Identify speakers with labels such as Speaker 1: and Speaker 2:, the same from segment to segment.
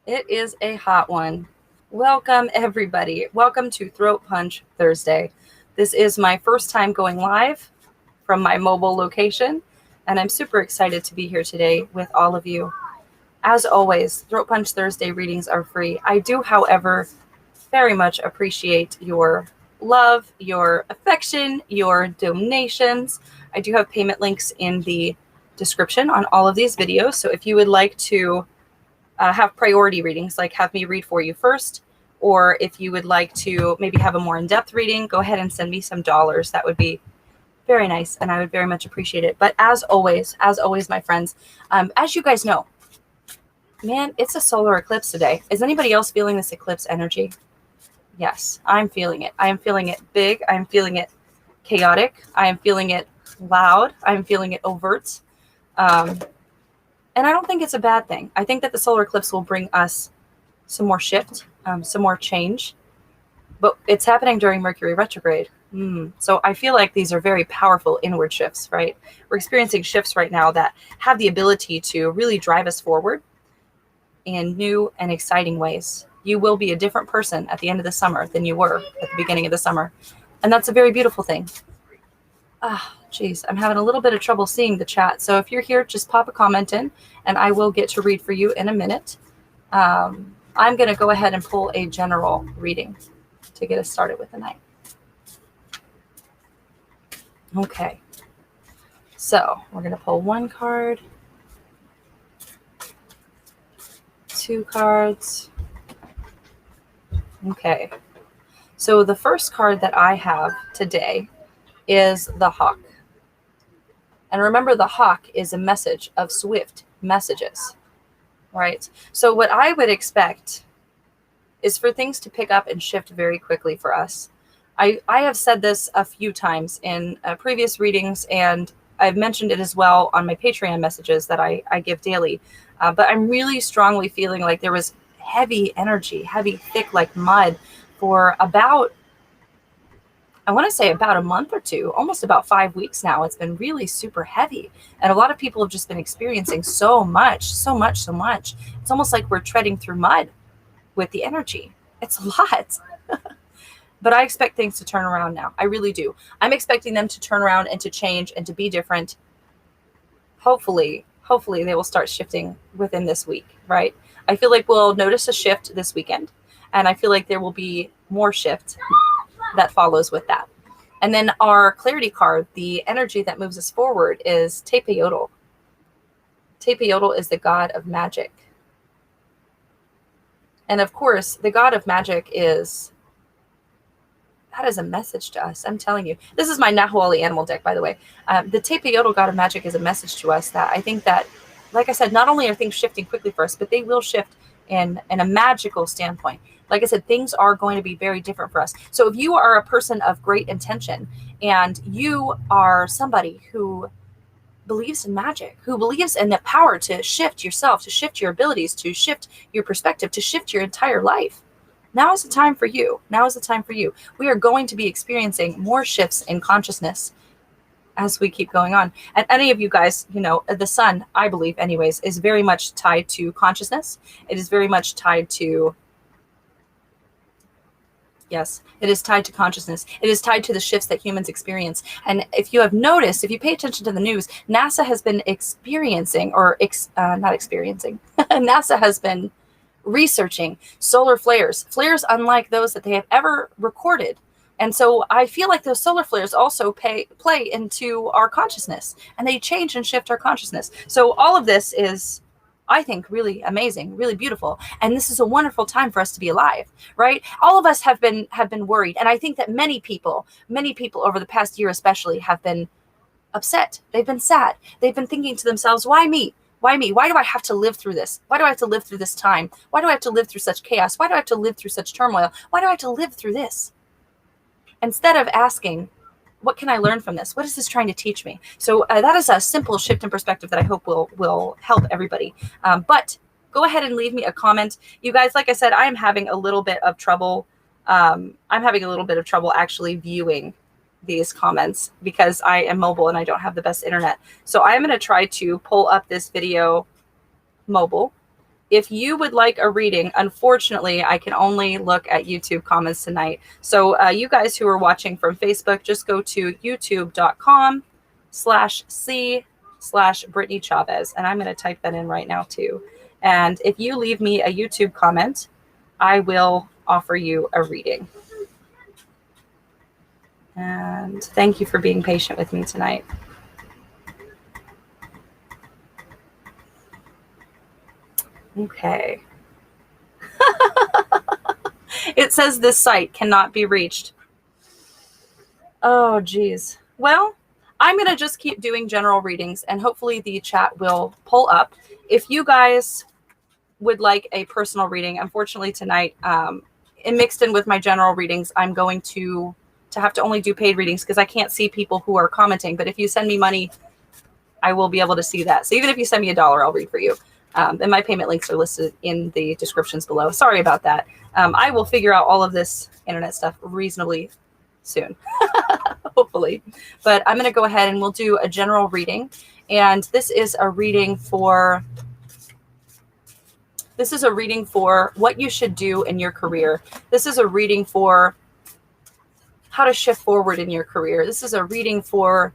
Speaker 1: It is a hot one. Welcome, everybody. Welcome to Throat Punch Thursday. This is my first time going live from my mobile location, and I'm super excited to be here today with all of you. As always, Throat Punch Thursday readings are free. I do, however, very much appreciate your love, your affection, your donations. I do have payment links in the description on all of these videos, so if you would like to have priority readings, like have me read for you first, or if you would like to maybe have a more in-depth reading, go ahead and send me some dollars. That would be very nice, and I would very much appreciate it. But as always, my friends, as you guys know, man, it's a solar eclipse today. Is anybody else feeling this eclipse energy? Yes, I'm feeling it. I am feeling it big. I'm feeling it chaotic. I am feeling it loud. I'm feeling it overt. And I don't think it's a bad thing. I think that the solar eclipse will bring us some more shift, some more change. But it's happening during Mercury Retrograde. So I feel like these are very powerful inward shifts, right? We're experiencing shifts right now that have the ability to really drive us forward in new and exciting ways. You will be a different person at the end of the summer than you were at the beginning of the summer. And that's a very beautiful thing. Geez, I'm having a little bit of trouble seeing the chat. So if you're here, just pop a comment in and I will get to read for you in a minute. I'm going to go ahead and pull a general reading to get us started with the night. Okay. So we're going to pull one card, two cards. Okay. So the first card that I have today is the Hawk. And remember, the Hawk is a message of swift messages, right? So what I would expect is for things to pick up and shift very quickly for us. I have said this a few times in previous readings, and I've mentioned it as well on my Patreon messages that I give daily. But I'm really strongly feeling like there was heavy energy, heavy, thick like mud for about, I want to say about a month or two, almost about 5 weeks now. It's been really super heavy. And a lot of people have just been experiencing so much. It's almost like we're treading through mud with the energy. It's a lot. But I expect things to turn around now. I really do. I'm expecting them to turn around and to change and to be different. Hopefully they will start shifting within this week, right? I feel like we'll notice a shift this weekend. And I feel like there will be more shift that follows with that. And then our clarity card, the energy that moves us forward, is Tepeotl. Tepeotl is the god of magic. And of course, the god of magic that is a message to us. I'm telling you. This is my Nahualli animal deck, by the way. The Tepeotl god of magic is a message to us that I think that, like I said, not only are things shifting quickly for us, but they will shift in a magical standpoint. Like I said, things are going to be very different for us. So if you are a person of great intention and you are somebody who believes in magic, who believes in the power to shift yourself, to shift your abilities, to shift your perspective, to shift your entire life, now is the time for you. We are going to be experiencing more shifts in consciousness as we keep going on. And any of you guys, the sun, I believe anyways, is very much tied to consciousness. It is very much tied to, yes, it is tied to consciousness. It is tied to the shifts that humans experience. And if you have noticed, if you pay attention to the news, NASA has been NASA has been researching solar flares unlike those that they have ever recorded. And so I feel like those solar flares also play into our consciousness, and they change and shift our consciousness. So all of this is, I think, really amazing, really beautiful. And this is a wonderful time for us to be alive, right? All of us have been worried. And I think that many people over the past year especially have been upset. They've been sad. They've been thinking to themselves, why me? Why me? Why do I have to live through this? Why do I have to live through this time? Why do I have to live through such chaos? Why do I have to live through such turmoil? Why do I have to live through this? Instead of asking, what can I learn from this? What is this trying to teach me? So that is a simple shift in perspective that I hope will help everybody. But go ahead and leave me a comment. You guys, like I said, I'm having a little bit of trouble. Actually viewing these comments because I am mobile and I don't have the best internet. So I'm going to try to pull up this video mobile If you would like a reading, unfortunately, I can only look at YouTube comments tonight. So you guys who are watching from Facebook, just go to youtube.com/c/Brittany Chavez. And I'm going to type that in right now too. And if you leave me a YouTube comment, I will offer you a reading. And thank you for being patient with me tonight. Okay. It says this site cannot be reached. Oh, geez. Well, I'm going to just keep doing general readings, and hopefully the chat will pull up. If you guys would like a personal reading, unfortunately tonight, and mixed in with my general readings, I'm going to have to only do paid readings because I can't see people who are commenting. But if you send me money, I will be able to see that. So even if you send me $1, I'll read for you. And my payment links are listed in the descriptions below. Sorry about that. I will figure out all of this internet stuff reasonably soon, hopefully. But I'm going to go ahead and we'll do a general reading. And this is a reading for what you should do in your career. This is a reading for how to shift forward in your career. This is a reading for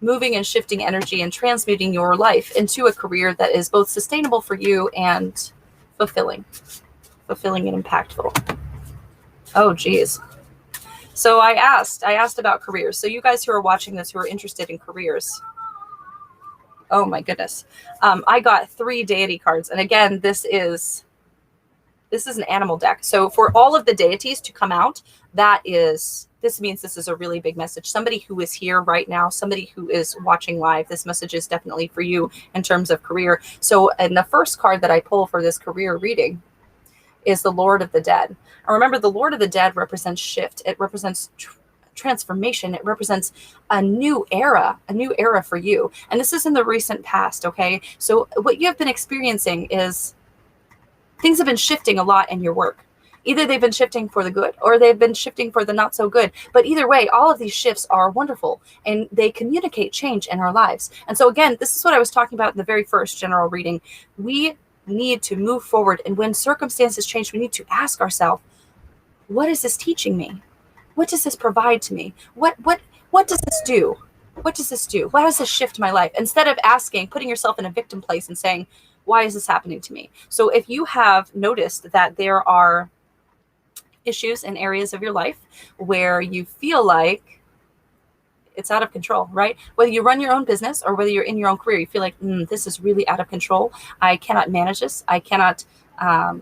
Speaker 1: moving and shifting energy and transmuting your life into a career that is both sustainable for you and fulfilling and impactful. Oh, geez. So I asked about careers. So you guys who are watching this, who are interested in careers, oh my goodness. I got 3 deity cards. And again, this is an animal deck. So for all of the deities to come out, this means this is a really big message. Somebody who is here right now, somebody who is watching live, this message is definitely for you in terms of career. So, and the first card that I pull for this career reading is the Lord of the Dead. And remember, the Lord of the Dead represents shift. It represents transformation. It represents a new era for you. And this is in the recent past, okay? So what you have been experiencing is things have been shifting a lot in your work. Either they've been shifting for the good or they've been shifting for the not so good. But either way, all of these shifts are wonderful and they communicate change in our lives. And so again, this is what I was talking about in the very first general reading. We need to move forward. And when circumstances change, we need to ask ourselves, what is this teaching me? What does this provide to me? What does this do? What does this do? How does this shift my life? Instead of putting yourself in a victim place and saying, why is this happening to me? So if you have noticed that there are issues in areas of your life where you feel like it's out of control, right? Whether you run your own business or whether you're in your own career, you feel like, this is really out of control. I cannot manage this. I cannot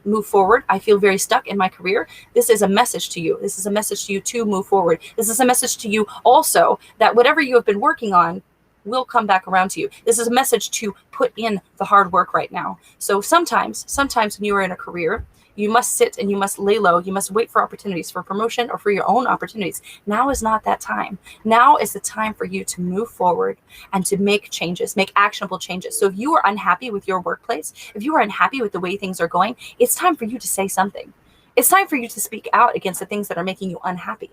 Speaker 1: move forward. I feel very stuck in my career. This is a message to you. This is a message to you to move forward. This is a message to you also that whatever you have been working on will come back around to you. This is a message to put in the hard work right now. So sometimes when you are in a career, you must sit and you must lay low. You must wait for opportunities for promotion or for your own opportunities. Now is not that time. Now is the time for you to move forward and to make changes, make actionable changes. So if you are unhappy with your workplace, if you are unhappy with the way things are going, it's time for you to say something. It's time for you to speak out against the things that are making you unhappy.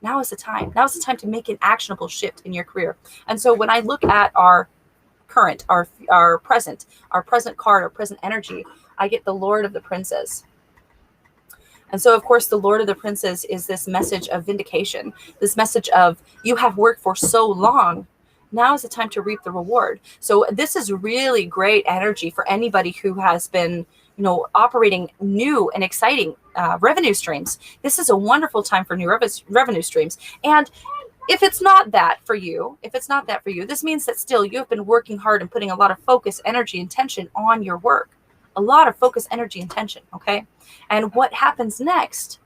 Speaker 1: Now is the time. Now is the time to make an actionable shift in your career. And so when I look at our present card, our present energy, I get the Lord of the Princes. And so, of course, the Lord of the Princes is this message of vindication, this message of you have worked for so long. Now is the time to reap the reward. So this is really great energy for anybody who has been, operating new and exciting revenue streams. This is a wonderful time for new revenue streams. And if it's not that for you, this means that still you have been working hard and putting a lot of focus, energy, and tension on your work. A lot of focus, energy, and tension, okay? And what happens next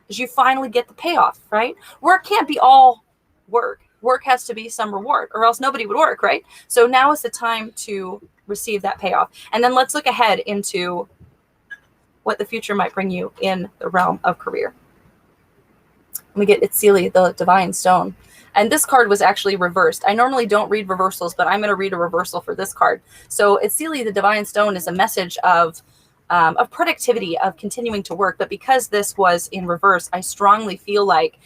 Speaker 1: is you finally get the payoff, right? Work can't be all work. Work has to be some reward, or else nobody would work, right? So now is the time to receive that payoff. And then let's look ahead into what the future might bring you in the realm of career. We get Itzili, the Divine Stone. And this card was actually reversed. I normally don't read reversals, but I'm going to read a reversal for this card. So Itzili, the Divine Stone, is a message of productivity, of continuing to work. But because this was in reverse, I strongly feel like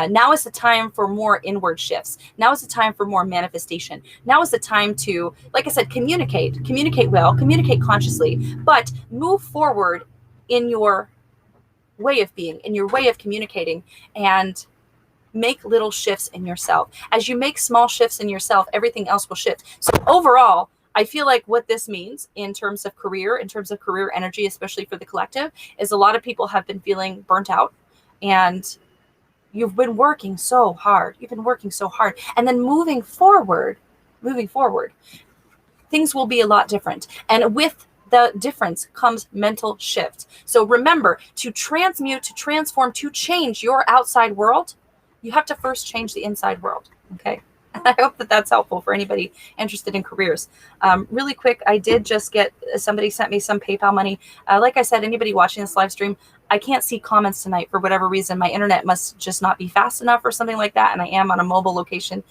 Speaker 1: Now is the time for more inward shifts. Now is the time for more manifestation. Now is the time to, like I said, communicate well, communicate consciously, but move forward in your way of being, in your way of communicating, and make little shifts in yourself. As you make small shifts in yourself, everything else will shift. So overall, I feel like what this means in terms of career energy, especially for the collective, is a lot of people have been feeling burnt out, and you've been working so hard. And then moving forward, things will be a lot different. And with the difference comes mental shift. So remember, to transmute, to transform, to change your outside world, you have to first change the inside world. Okay. I hope that that's helpful for anybody interested in careers. Really quick, I did just get, somebody sent me some PayPal money. Like I said, anybody watching this live stream, I can't see comments tonight for whatever reason. My internet must just not be fast enough or something like that. And I am on a mobile location.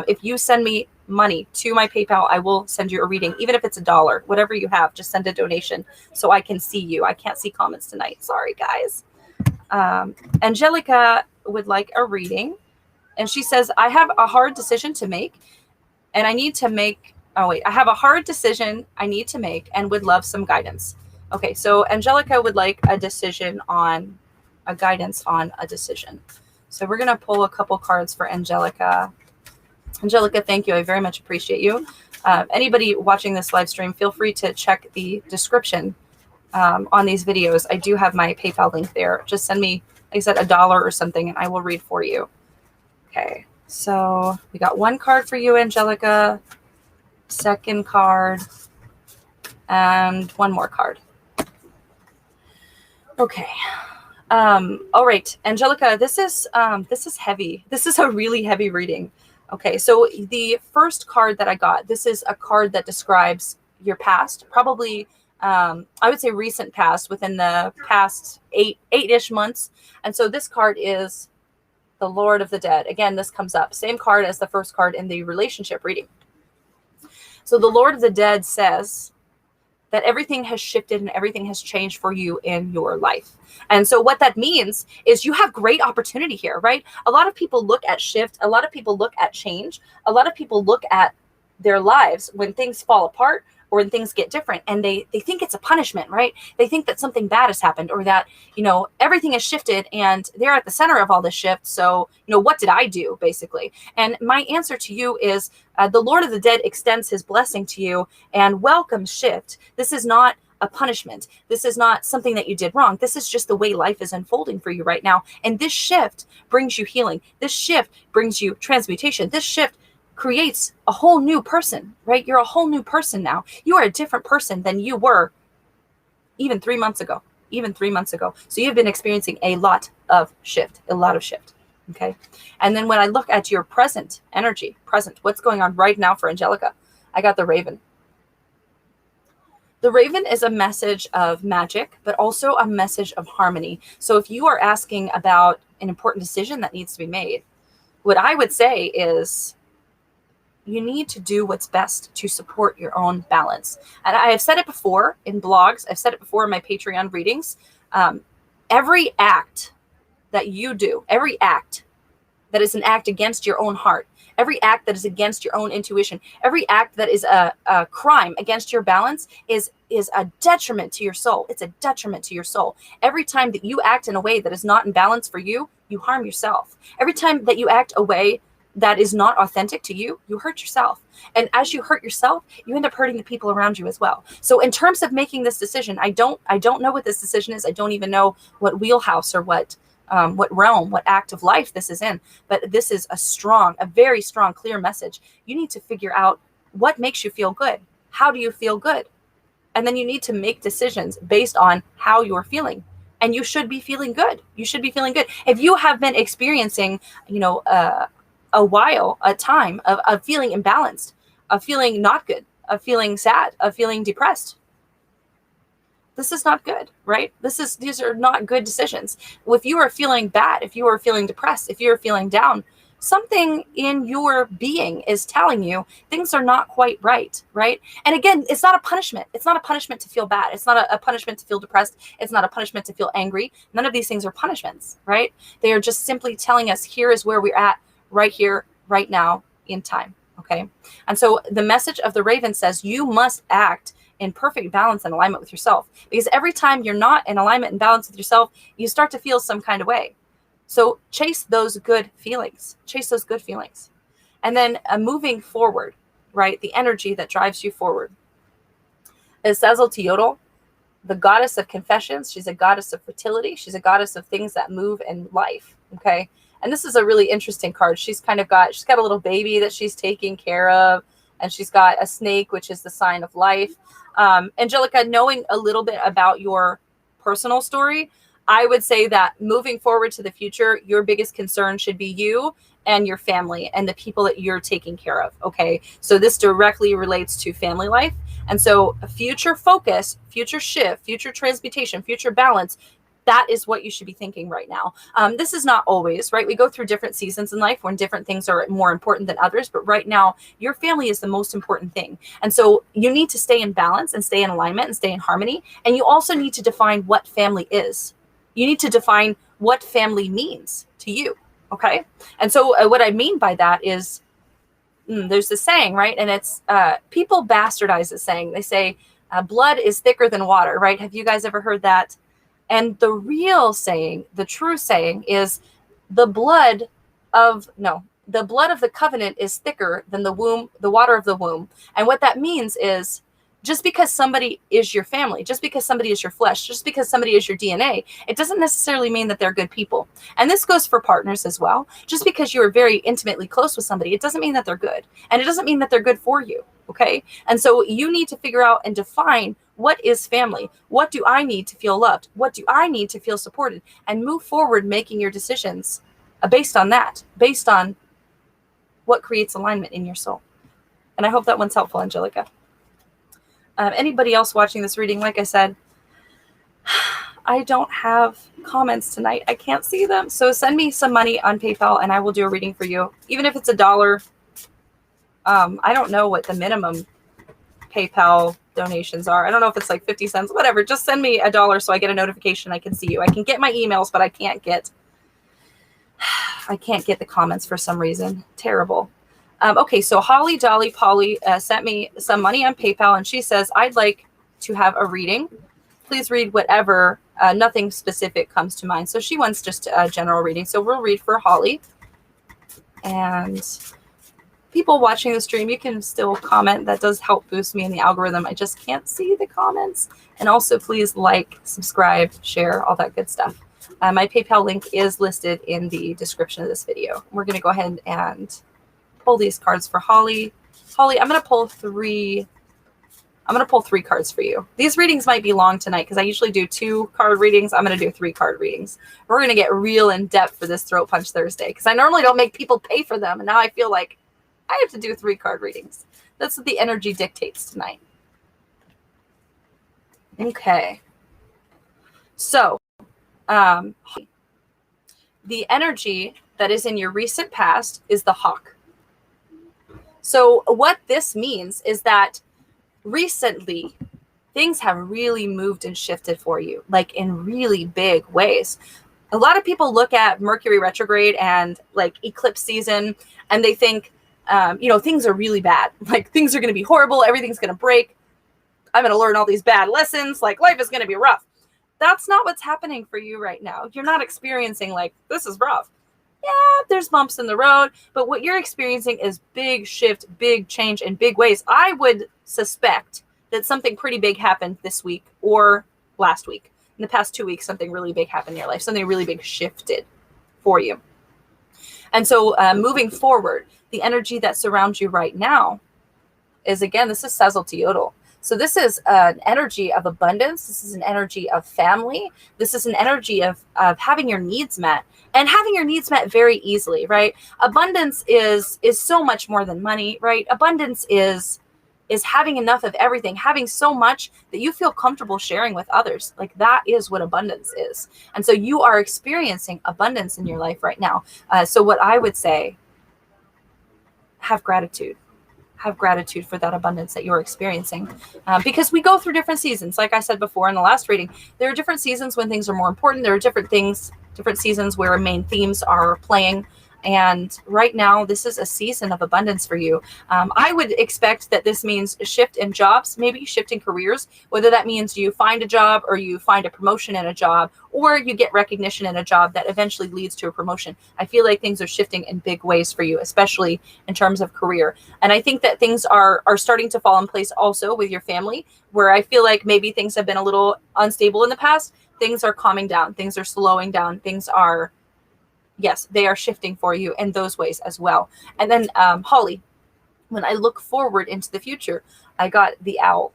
Speaker 1: If you send me money to my PayPal, I will send you a reading, even if it's $1, whatever you have, just send a donation so I can see you. I can't see comments tonight. Sorry, guys. Angelica would like a reading. And she says, I have a hard decision to make, and I need to make, I have a hard decision I need to make and would love some guidance. Okay, so Angelica would like a guidance on a decision. So we're going to pull a couple cards for Angelica. Angelica, thank you. I very much appreciate you. Anybody watching this live stream, feel free to check the description on these videos. I do have my PayPal link there. Just send me, like I said, $1 or something, and I will read for you. Okay, so we got one card for you, Angelica, second card, and one more card. Okay. All right, Angelica, this is heavy. This is a really heavy reading. Okay, so the first card that I got, this is a card that describes your past, probably I would say recent past, within the past eight-ish months. And so this card is the Lord of the Dead. Again, this comes up. Same card as the first card in the relationship reading. So the Lord of the Dead says that everything has shifted and everything has changed for you in your life. And so what that means is you have great opportunity here, right? A lot of people look at shift. A lot of people look at change. A lot of people look at their lives when things fall apart or when things get different, and they think it's a punishment, right? They think that something bad has happened, or that, everything has shifted and they're at the center of all this shift. So, what did I do, basically? And my answer to you is the Lord of the Dead extends his blessing to you and welcomes shift. This is not a punishment. This is not something that you did wrong. This is just the way life is unfolding for you right now. And this shift brings you healing. This shift brings you transmutation. This shift creates a whole new person, right? You're a whole new person now. You are a different person than you were even 3 months ago. So you've been experiencing a lot of shift. Okay. And then when I look at your present energy, what's going on right now for Angelica, I got the Raven. The Raven is a message of magic, but also a message of harmony. So if you are asking about an important decision that needs to be made, what I would say is, you need to do what's best to support your own balance. And I have said it before in blogs. I've said it before in my Patreon readings. Every act that you do, every act that is an act against your own heart, every act that is against your own intuition, every act that is a crime against your balance is a detriment to your soul. It's a detriment to your soul. Every time that you act in a way that is not in balance for you, you harm yourself. Every time that you act a way that is not authentic to you, you hurt yourself. And as you hurt yourself, you end up hurting the people around you as well. So in terms of making this decision, I don't know what this decision is. I don't even know what wheelhouse or what realm, what act of life this is in. But this is a very strong, clear message. You need to figure out what makes you feel good. How do you feel good? And then you need to make decisions based on how you're feeling. And you should be feeling good. If you have been experiencing, a time of feeling imbalanced, of feeling not good, of feeling sad, of feeling depressed, this is not good, right? These are not good decisions. If you are feeling bad, if you are feeling depressed, if you're feeling down, something in your being is telling you things are not quite right, right? And again, it's not a punishment. It's not a punishment to feel bad. It's not a punishment to feel depressed. It's not a punishment to feel angry. None of these things are punishments, right? They are just simply telling us here is where we're at right here, right now in time, okay? And so the message of the Raven says you must act in perfect balance and alignment with yourself, because every time you're not in alignment and balance with yourself, you start to feel some kind of way. So chase those good feelings, chase those good feelings. And then moving forward, right? The energy that drives you forward is Teotl, the goddess of confessions. She's a goddess of fertility. She's a goddess of things that move in life. Okay. And this is a really interesting card. She's got a little baby that she's taking care of. And she's got a snake, which is the sign of life. Angelica, knowing a little bit about your personal story, I would say that moving forward to the future, your biggest concern should be you and your family and the people that you're taking care of. Okay. So this directly relates to family life. And so future focus, future shift, future transmutation, future balance, that is what you should be thinking right now. This is not always, right? We go through different seasons in life when different things are more important than others. But right now, your family is the most important thing. And so you need to stay in balance and stay in alignment and stay in harmony. And you also need to define what family is. You need to define what family means to you. Okay. And so what I mean by that is there's this saying, right? And it's people bastardize this saying. They say blood is thicker than water, right? Have you guys ever heard that? And the real saying, the true saying is the blood of the covenant is thicker than the water of the womb. And what that means is just because somebody is your family, just because somebody is your flesh, just because somebody is your DNA, it doesn't necessarily mean that they're good people. And this goes for partners as well. Just because you are very intimately close with somebody, it doesn't mean that they're good. And it doesn't mean that they're good for you. Okay. And so you need to figure out and define what is family? What do I need to feel loved? What do I need to feel supported? And move forward making your decisions based on that, based on what creates alignment in your soul. And I hope that one's helpful, Angelica. Anybody else watching this reading, like I said, I don't have comments tonight. I can't see them. So send me some money on PayPal and I will do a reading for you. Even if it's $1. I don't know what the minimum PayPal donations are. I don't know if it's like 50 cents, whatever. Just send me $1 so I get a notification. I can see you. I can get my emails, but I can't get the comments for some reason. Terrible. Okay, so Holly Dolly Polly sent me some money on PayPal, and she says, I'd like to have a reading. Please read whatever, nothing specific comes to mind. So she wants just a general reading. So we'll read for Holly. And people watching the stream, you can still comment. That does help boost me in the algorithm. I just can't see the comments. And also, please like, subscribe, share, all that good stuff. My PayPal link is listed in the description of this video. We're going to go ahead and pull these cards for Holly. Holly, I'm going to pull three cards for you. These readings might be long tonight because I usually do 2 card readings. I'm going to do 3 card readings. We're going to get real in depth for this Throat Punch Thursday because I normally don't make people pay for them. And now I feel like I have to do 3 card readings. That's what the energy dictates tonight. Okay. So, the energy that is in your recent past is the hawk. So what this means is that recently things have really moved and shifted for you, like in really big ways. A lot of people look at Mercury retrograde and like eclipse season, and they think, things are really bad. Like things are going to be horrible. Everything's going to break. I'm going to learn all these bad lessons. Like life is going to be rough. That's not what's happening for you right now. You're not experiencing like, this is rough. Yeah, there's bumps in the road, but what you're experiencing is big shift, big change in big ways. I would suspect that something pretty big happened this week or last week. In the past 2 weeks, something really big happened in your life. Something really big shifted for you. And so moving forward, the energy that surrounds you right now is, again, this is Teotl. So this is an energy of abundance. This is an energy of family. This is an energy of having your needs met and having your needs met very easily, right? Abundance is so much more than money, right? Abundance is having enough of everything, having so much that you feel comfortable sharing with others. Like that is what abundance is. And so you are experiencing abundance in your life right now. So what I would say have gratitude. Have gratitude for that abundance that you're experiencing, because we go through different seasons. Like I said before in the last reading, there are different seasons when things are more important. There are different seasons where main themes are playing. And right now, this is a season of abundance for you. I would expect that this means a shift in jobs, maybe shift in careers, whether that means you find a job or you find a promotion in a job, or you get recognition in a job that eventually leads to a promotion. I feel like things are shifting in big ways for you, especially in terms of career. And I think that things are starting to fall in place also with your family, where I feel like maybe things have been a little unstable in the past. Things are calming down. Things are slowing down. Things are, yes, they are shifting for you in those ways as well. And then Holly, when I look forward into the future, I got the owl.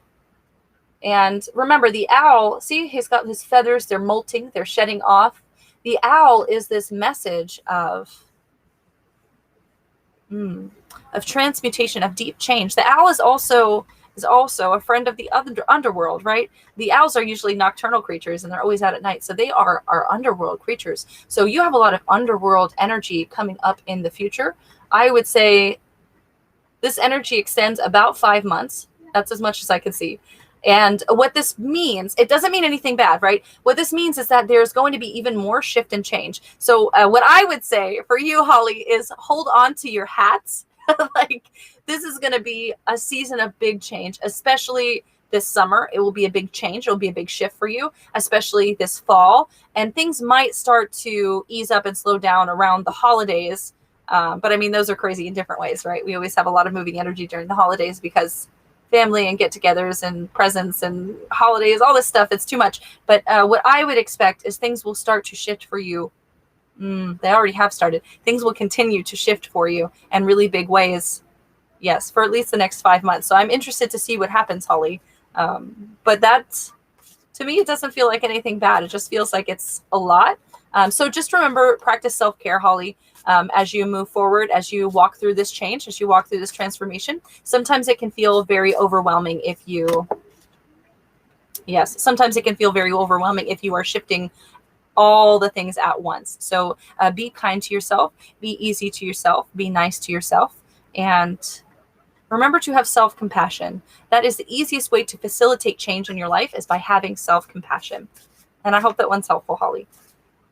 Speaker 1: And remember, the owl, see, he's got his feathers, they're molting, they're shedding off. The owl is this message of transmutation, of deep change. The owl is also a friend of the underworld, right? The owls are usually nocturnal creatures, and they're always out at night. So they are underworld creatures. So you have a lot of underworld energy coming up in the future. I would say this energy extends about 5 months. That's as much as I can see. And what this means, it doesn't mean anything bad, right? What this means is that there's going to be even more shift and change. So what I would say for you, Holly, is hold on to your hats. Like, this is going to be a season of big change, especially this summer. It will be a big change. It will be a big shift for you, especially this fall. And things might start to ease up and slow down around the holidays. But I mean, those are crazy in different ways, right? We always have a lot of moving energy during the holidays because family and get-togethers and presents and holidays, all this stuff, it's too much. But what I would expect is things will start to shift for you. They already have started. Things will continue to shift for you in really big ways. Yes, for at least the next 5 months. So I'm interested to see what happens, Holly. But that, to me, it doesn't feel like anything bad. It just feels like it's a lot. So just remember, practice self-care, Holly, as you move forward, as you walk through this change, as you walk through this transformation. Sometimes it can feel very overwhelming if you are shifting all the things at once. So be kind to yourself, be easy to yourself, be nice to yourself, and remember to have self-compassion. That is the easiest way to facilitate change in your life, is by having self-compassion. And I hope that one's helpful, Holly.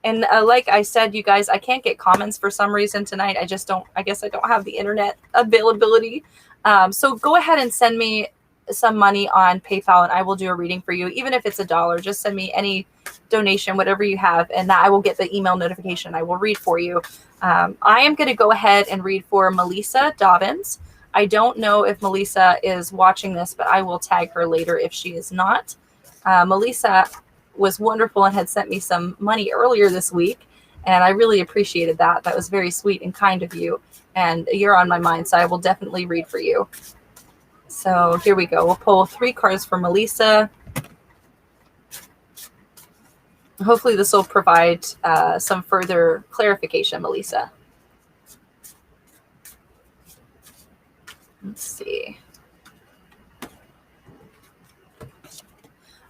Speaker 1: And like I said, you guys, I can't get comments for some reason tonight. I guess I don't have the internet availability. So go ahead and send me some money on PayPal and I will do a reading for you. Even if it's $1, just send me any donation, whatever you have, and I will get the email notification. I will read for you. I am going to go ahead and read for Melesa Dobbins. I don't know if Melesa is watching this, but I will tag her later if she is not. Melesa was wonderful and had sent me some money earlier this week, and I really appreciated that. That was very sweet and kind of you, and you're on my mind, so I will definitely read for you. So here we go. We'll pull 3 cards for Melesa. Hopefully this will provide some further clarification, Melesa. Let's see.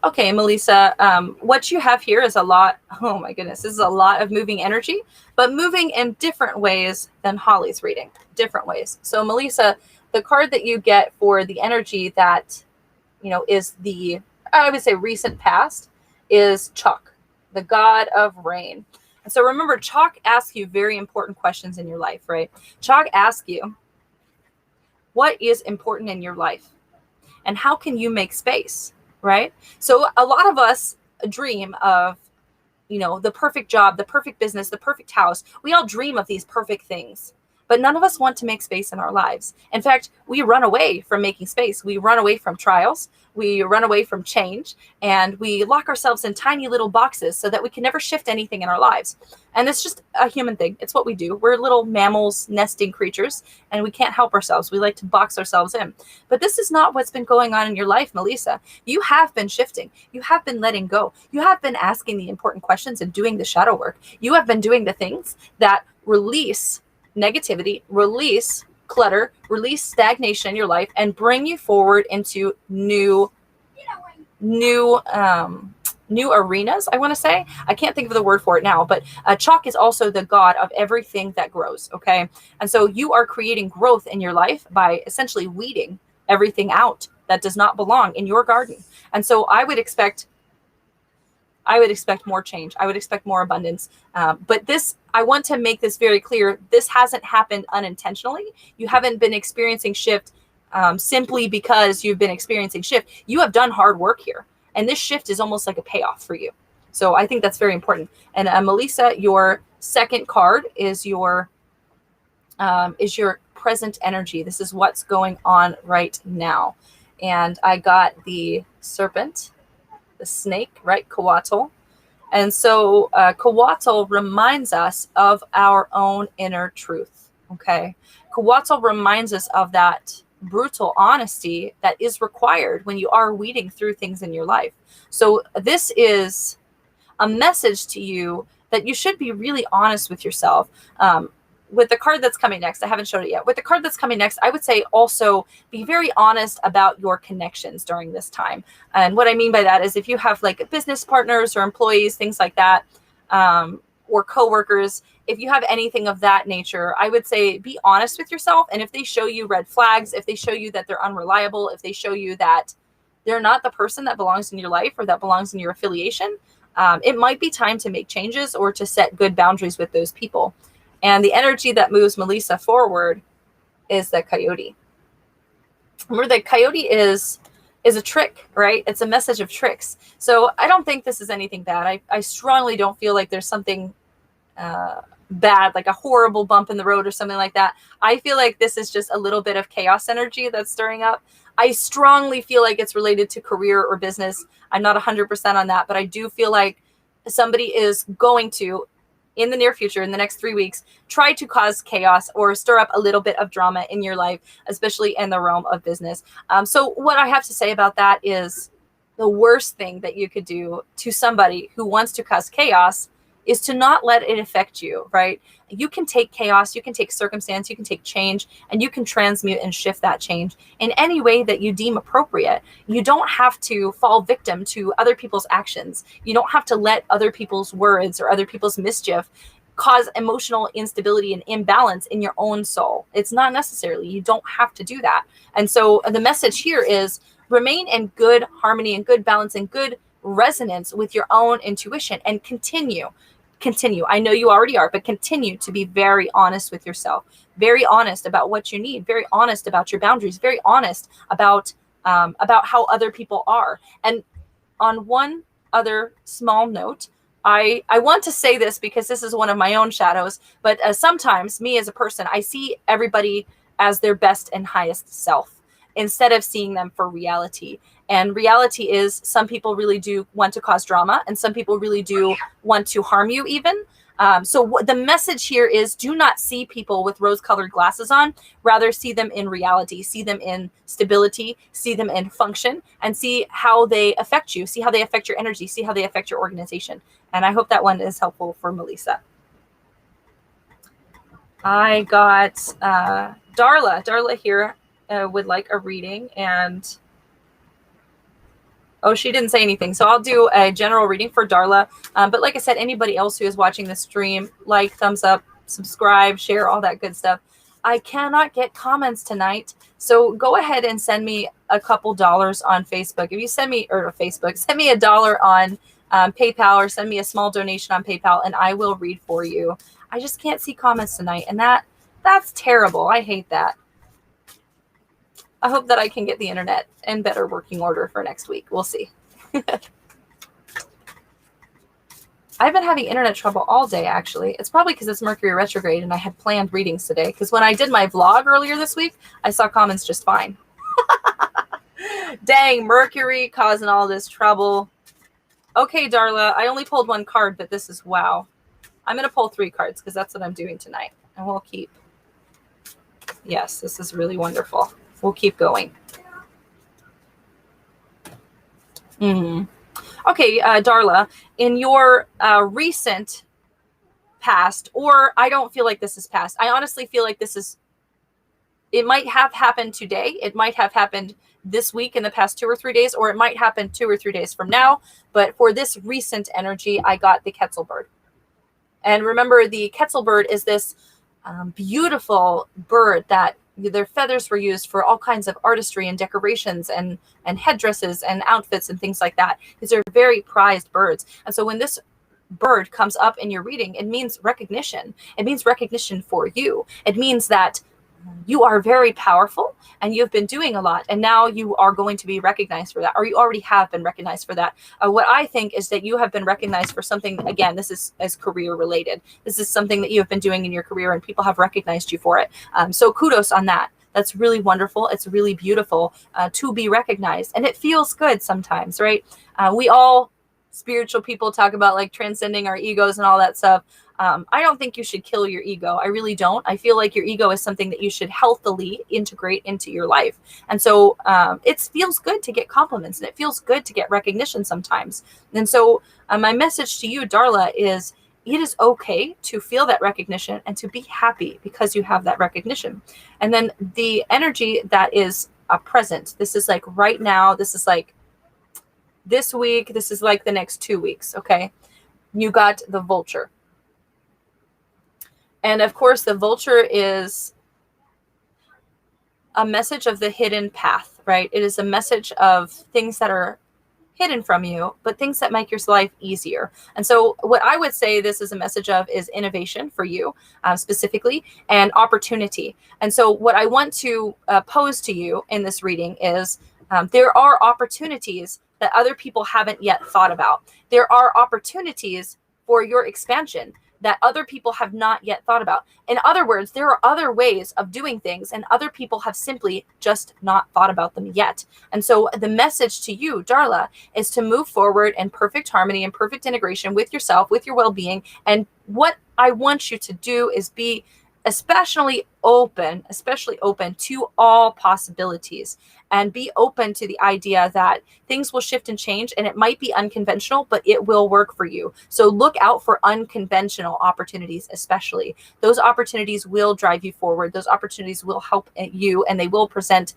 Speaker 1: Okay, Melesa, what you have here is a lot. Oh my goodness, this is a lot of moving energy, but moving in different ways than Holly's reading. Different ways. So Melesa, the card that you get for the energy that, is the, I would say, recent past is Chalk, the god of rain. And so remember, Chalk asks you very important questions in your life, right? Chalk asks you, what is important in your life? And how can you make space, right? So a lot of us dream of, the perfect job, the perfect business, the perfect house. We all dream of these perfect things. But none of us want to make space in our lives. In fact, we run away from making space. We run away from trials. We run away from change. And we lock ourselves in tiny little boxes so that we can never shift anything in our lives. And it's just a human thing. It's what we do. We're little mammals, nesting creatures, and we can't help ourselves. We like to box ourselves in. But this is not what's been going on in your life, Melesa. You have been shifting. You have been letting go. You have been asking the important questions and doing the shadow work. You have been doing the things that release negativity, release clutter, release stagnation in your life, and bring you forward into new new arenas, I want to say. I can't think of the word for it now, but chalk is also the god of everything that grows, okay? And so you are creating growth in your life by essentially weeding everything out that does not belong in your garden. And so I would expect more change. I would expect more abundance. But this, I want to make this very clear. This hasn't happened unintentionally. You haven't been experiencing shift simply because you've been experiencing shift. You have done hard work here. And this shift is almost like a payoff for you. So I think that's very important. And Melesa, your second card is your present energy. This is what's going on right now. And I got the serpent, the snake, right? Coatl. And so Coatl reminds us of our own inner truth. Okay. Coatl reminds us of that brutal honesty that is required when you are weeding through things in your life. So this is a message to you that you should be really honest with yourself. With the card that's coming next, I haven't showed it yet. With the card that's coming next, I would say also be very honest about your connections during this time. And what I mean by that is if you have like business partners or employees, things like that, or coworkers, if you have anything of that nature, I would say be honest with yourself. And if they show you red flags, if they show you that they're unreliable, if they show you that they're not the person that belongs in your life or that belongs in your affiliation, it might be time to make changes or to set good boundaries with those people. And the energy that moves Melesa forward is the coyote. Remember, the coyote is a trick, right? It's a message of tricks. So I don't think this is anything bad. I strongly don't feel like there's something bad, like a horrible bump in the road or something like that. I feel like this is just a little bit of chaos energy that's stirring up. I strongly feel like it's related to career or business. I'm not 100% on that, but I do feel like somebody is going to, in the near future, in the next 3 weeks, try to cause chaos or stir up a little bit of drama in your life, especially in the realm of business. So what I have to say about that is the worst thing that you could do to somebody who wants to cause chaos is to not let it affect you, right? You can take chaos, you can take circumstance, you can take change, and you can transmute and shift that change in any way that you deem appropriate. You don't have to fall victim to other people's actions. You don't have to let other people's words or other people's mischief cause emotional instability and imbalance in your own soul. It's not necessarily. You don't have to do that. And so the message here is remain in good harmony and good balance and good resonance with your own intuition and continue. I know you already are, but continue to be very honest with yourself, very honest about what you need, very honest about your boundaries, very honest about how other people are. And on one other small note, I want to say this because this is one of my own shadows, but sometimes me as a person, I see everybody as their best and highest self instead of seeing them for reality. And reality is some people really do want to cause drama and some people really do want to harm you even. So the message here is do not see people with rose-colored glasses on, rather see them in reality, see them in stability, see them in function, and see how they affect you, see how they affect your energy, see how they affect your organization. And I hope that one is helpful for Melesa. I got Darla. Darla here would like a reading, and oh, she didn't say anything. So I'll do a general reading for Darla. But like I said, anybody else who is watching this stream, like, thumbs up, subscribe, share, all that good stuff. I cannot get comments tonight. So go ahead and send me a couple dollars on Facebook. If you send me, or Facebook, send me $1 on PayPal or send me a small donation on PayPal and I will read for you. I just can't see comments tonight. And that's terrible. I hate that. I hope that I can get the internet in better working order for next week. We'll see. I've been having internet trouble all day, actually. It's probably because it's Mercury Retrograde and I had planned readings today. Because when I did my vlog earlier this week, I saw comments just fine. Dang, Mercury causing all this trouble. Okay, Darla, I only pulled one card, but this is wow. I'm going to pull 3 cards because that's what I'm doing tonight. And we'll keep. Yes, this is really wonderful. We'll keep going. Okay, Darla, in your recent past, or I don't feel like this is past. I honestly feel like this is, it might have happened today. It might have happened this week in the past 2 or 3 days, or it might happen 2 or 3 days from now. But for this recent energy, I got the Quetzal bird. And remember, the Quetzal bird is this beautiful bird that their feathers were used for all kinds of artistry and decorations and headdresses and outfits and things like that. These are very prized birds. And so when this bird comes up in your reading, it means recognition. It means recognition for you. It means that you are very powerful and you've been doing a lot, and now you are going to be recognized for that, or you already have been recognized for that. What I think is that you have been recognized for something. Again, this is as career related. This is something that you have been doing in your career and people have recognized you for it. So kudos on that. That's really wonderful. It's really beautiful to be recognized, and it feels good sometimes, right? We all spiritual people talk about like transcending our egos and all that stuff. I don't think you should kill your ego. I really don't. I feel like your ego is something that you should healthily integrate into your life. And so it feels good to get compliments, and it feels good to get recognition sometimes. And so my message to you, Darla, is it is okay to feel that recognition and to be happy because you have that recognition. And then the energy that is present, this is like right now, this is like this week, this is like the next 2 weeks, okay? You got the vulture. And of course, the vulture is a message of the hidden path, right? It is a message of things that are hidden from you, but things that make your life easier. And so what I would say this is a message of is innovation for you specifically, and opportunity. And so what I want to pose to you in this reading is there are opportunities that other people haven't yet thought about. There are opportunities for your expansion that other people have not yet thought about. In other words, there are other ways of doing things, and other people have simply just not thought about them yet. And so the message to you, Darla, is to move forward in perfect harmony and perfect integration with yourself, with your well-being. And what I want you to do is be especially open to all possibilities, and be open to the idea that things will shift and change, and it might be unconventional, but it will work for you. So look out for unconventional opportunities, especially. Those opportunities will drive you forward. Those opportunities will help you, and they will present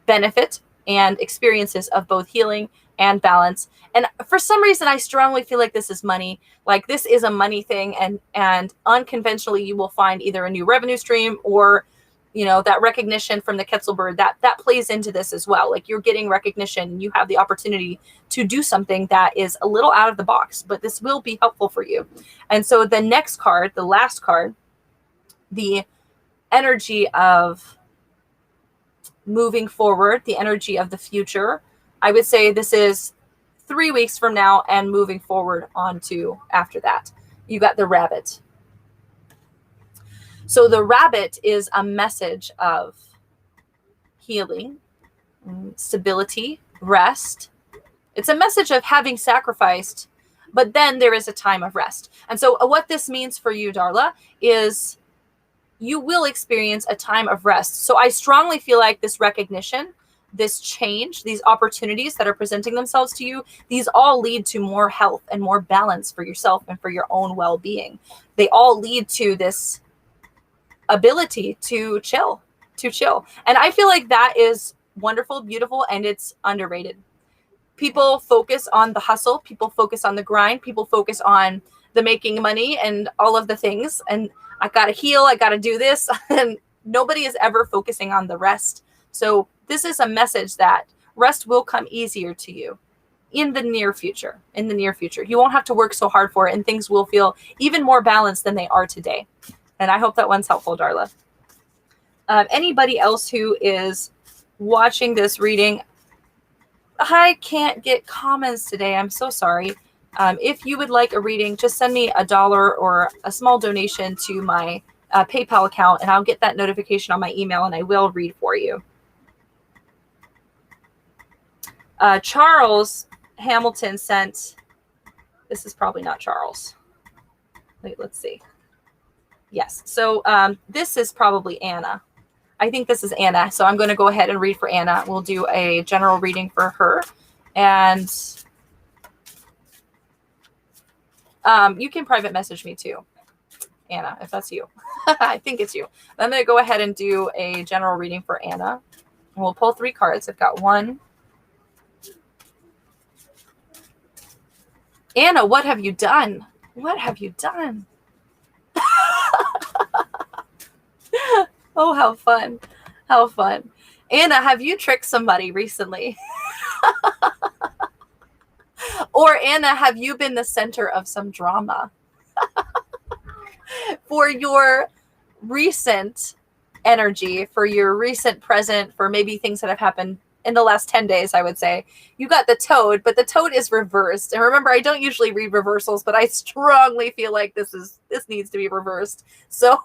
Speaker 1: benefit and experiences of both healing and balance. And for some reason, I strongly feel like this is money. Like this is a money thing, and unconventionally, you will find either a new revenue stream or, you know, that recognition from the Quetzal bird that plays into this as well. Like you're getting recognition, you have the opportunity to do something that is a little out of the box, but this will be helpful for you. And so the next card, the last card, the energy of moving forward, the energy of the future. I would say this is 3 weeks from now and moving forward on to after that. You got the rabbit. So the rabbit is a message of healing, stability, rest. It's a message of having sacrificed, but then there is a time of rest. And so what this means for you, Darla, is you will experience a time of rest. So I strongly feel like this recognition, this change, these opportunities that are presenting themselves to you, these all lead to more health and more balance for yourself and for your own well-being. They all lead to this ability to chill. And I feel like that is wonderful, beautiful, and it's underrated. People focus on the hustle. People focus on the grind. People focus on the making money and all of the things. And I got to heal. I got to do this. And nobody is ever focusing on the rest. So this is a message that rest will come easier to you in the near future. You won't have to work so hard for it, and things will feel even more balanced than they are today. And I hope that one's helpful, Darla. Anybody else who is watching this reading, I can't get comments today. I'm so sorry. If you would like a reading, just send me $1 or a small donation to my PayPal account, and I'll get that notification on my email, and I will read for you. Charles Hamilton sent, this is probably not Charles. Wait, let's see. Yes, so this is probably Anna. I think this is Anna, so I'm going to go ahead and read for Anna. We'll do a general reading for her, and you can private message me too, Anna, if that's you. I think it's you. I'm going to go ahead and do a general reading for Anna. And we'll pull 3 cards. I've got 1. Anna, what have you done? What have you done? Oh, how fun. How fun. Anna, have you tricked somebody recently? Or Anna, have you been the center of some drama? For your recent energy, for your recent present, for maybe things that have happened in the last 10 days, I would say, you got the toad, but the toad is reversed. And remember, I don't usually read reversals, but I strongly feel like this needs to be reversed. So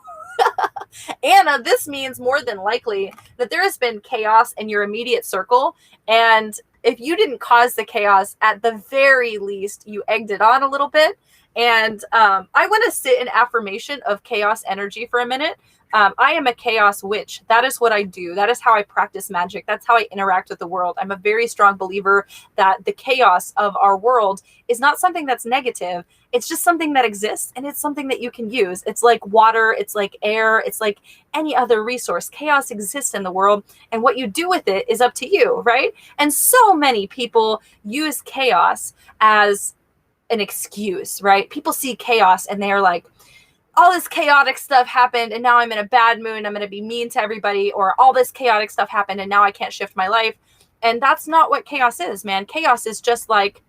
Speaker 1: Anna, this means more than likely that there has been chaos in your immediate circle. And if you didn't cause the chaos, at the very least, you egged it on a little bit. And I want to sit in affirmation of chaos energy for a minute. I am a chaos witch. That is what I do. That is how I practice magic. That's how I interact with the world. I'm a very strong believer that the chaos of our world is not something that's negative. It's just something that exists, and it's something that you can use. It's like water. It's like air. It's like any other resource. Chaos exists in the world, and what you do with it is up to you, right? And so many people use chaos as an excuse, right? People see chaos and they're like, all this chaotic stuff happened and now I'm in a bad mood and I'm going to be mean to everybody, or all this chaotic stuff happened and now I can't shift my life. And that's not what chaos is, man. Chaos is just like,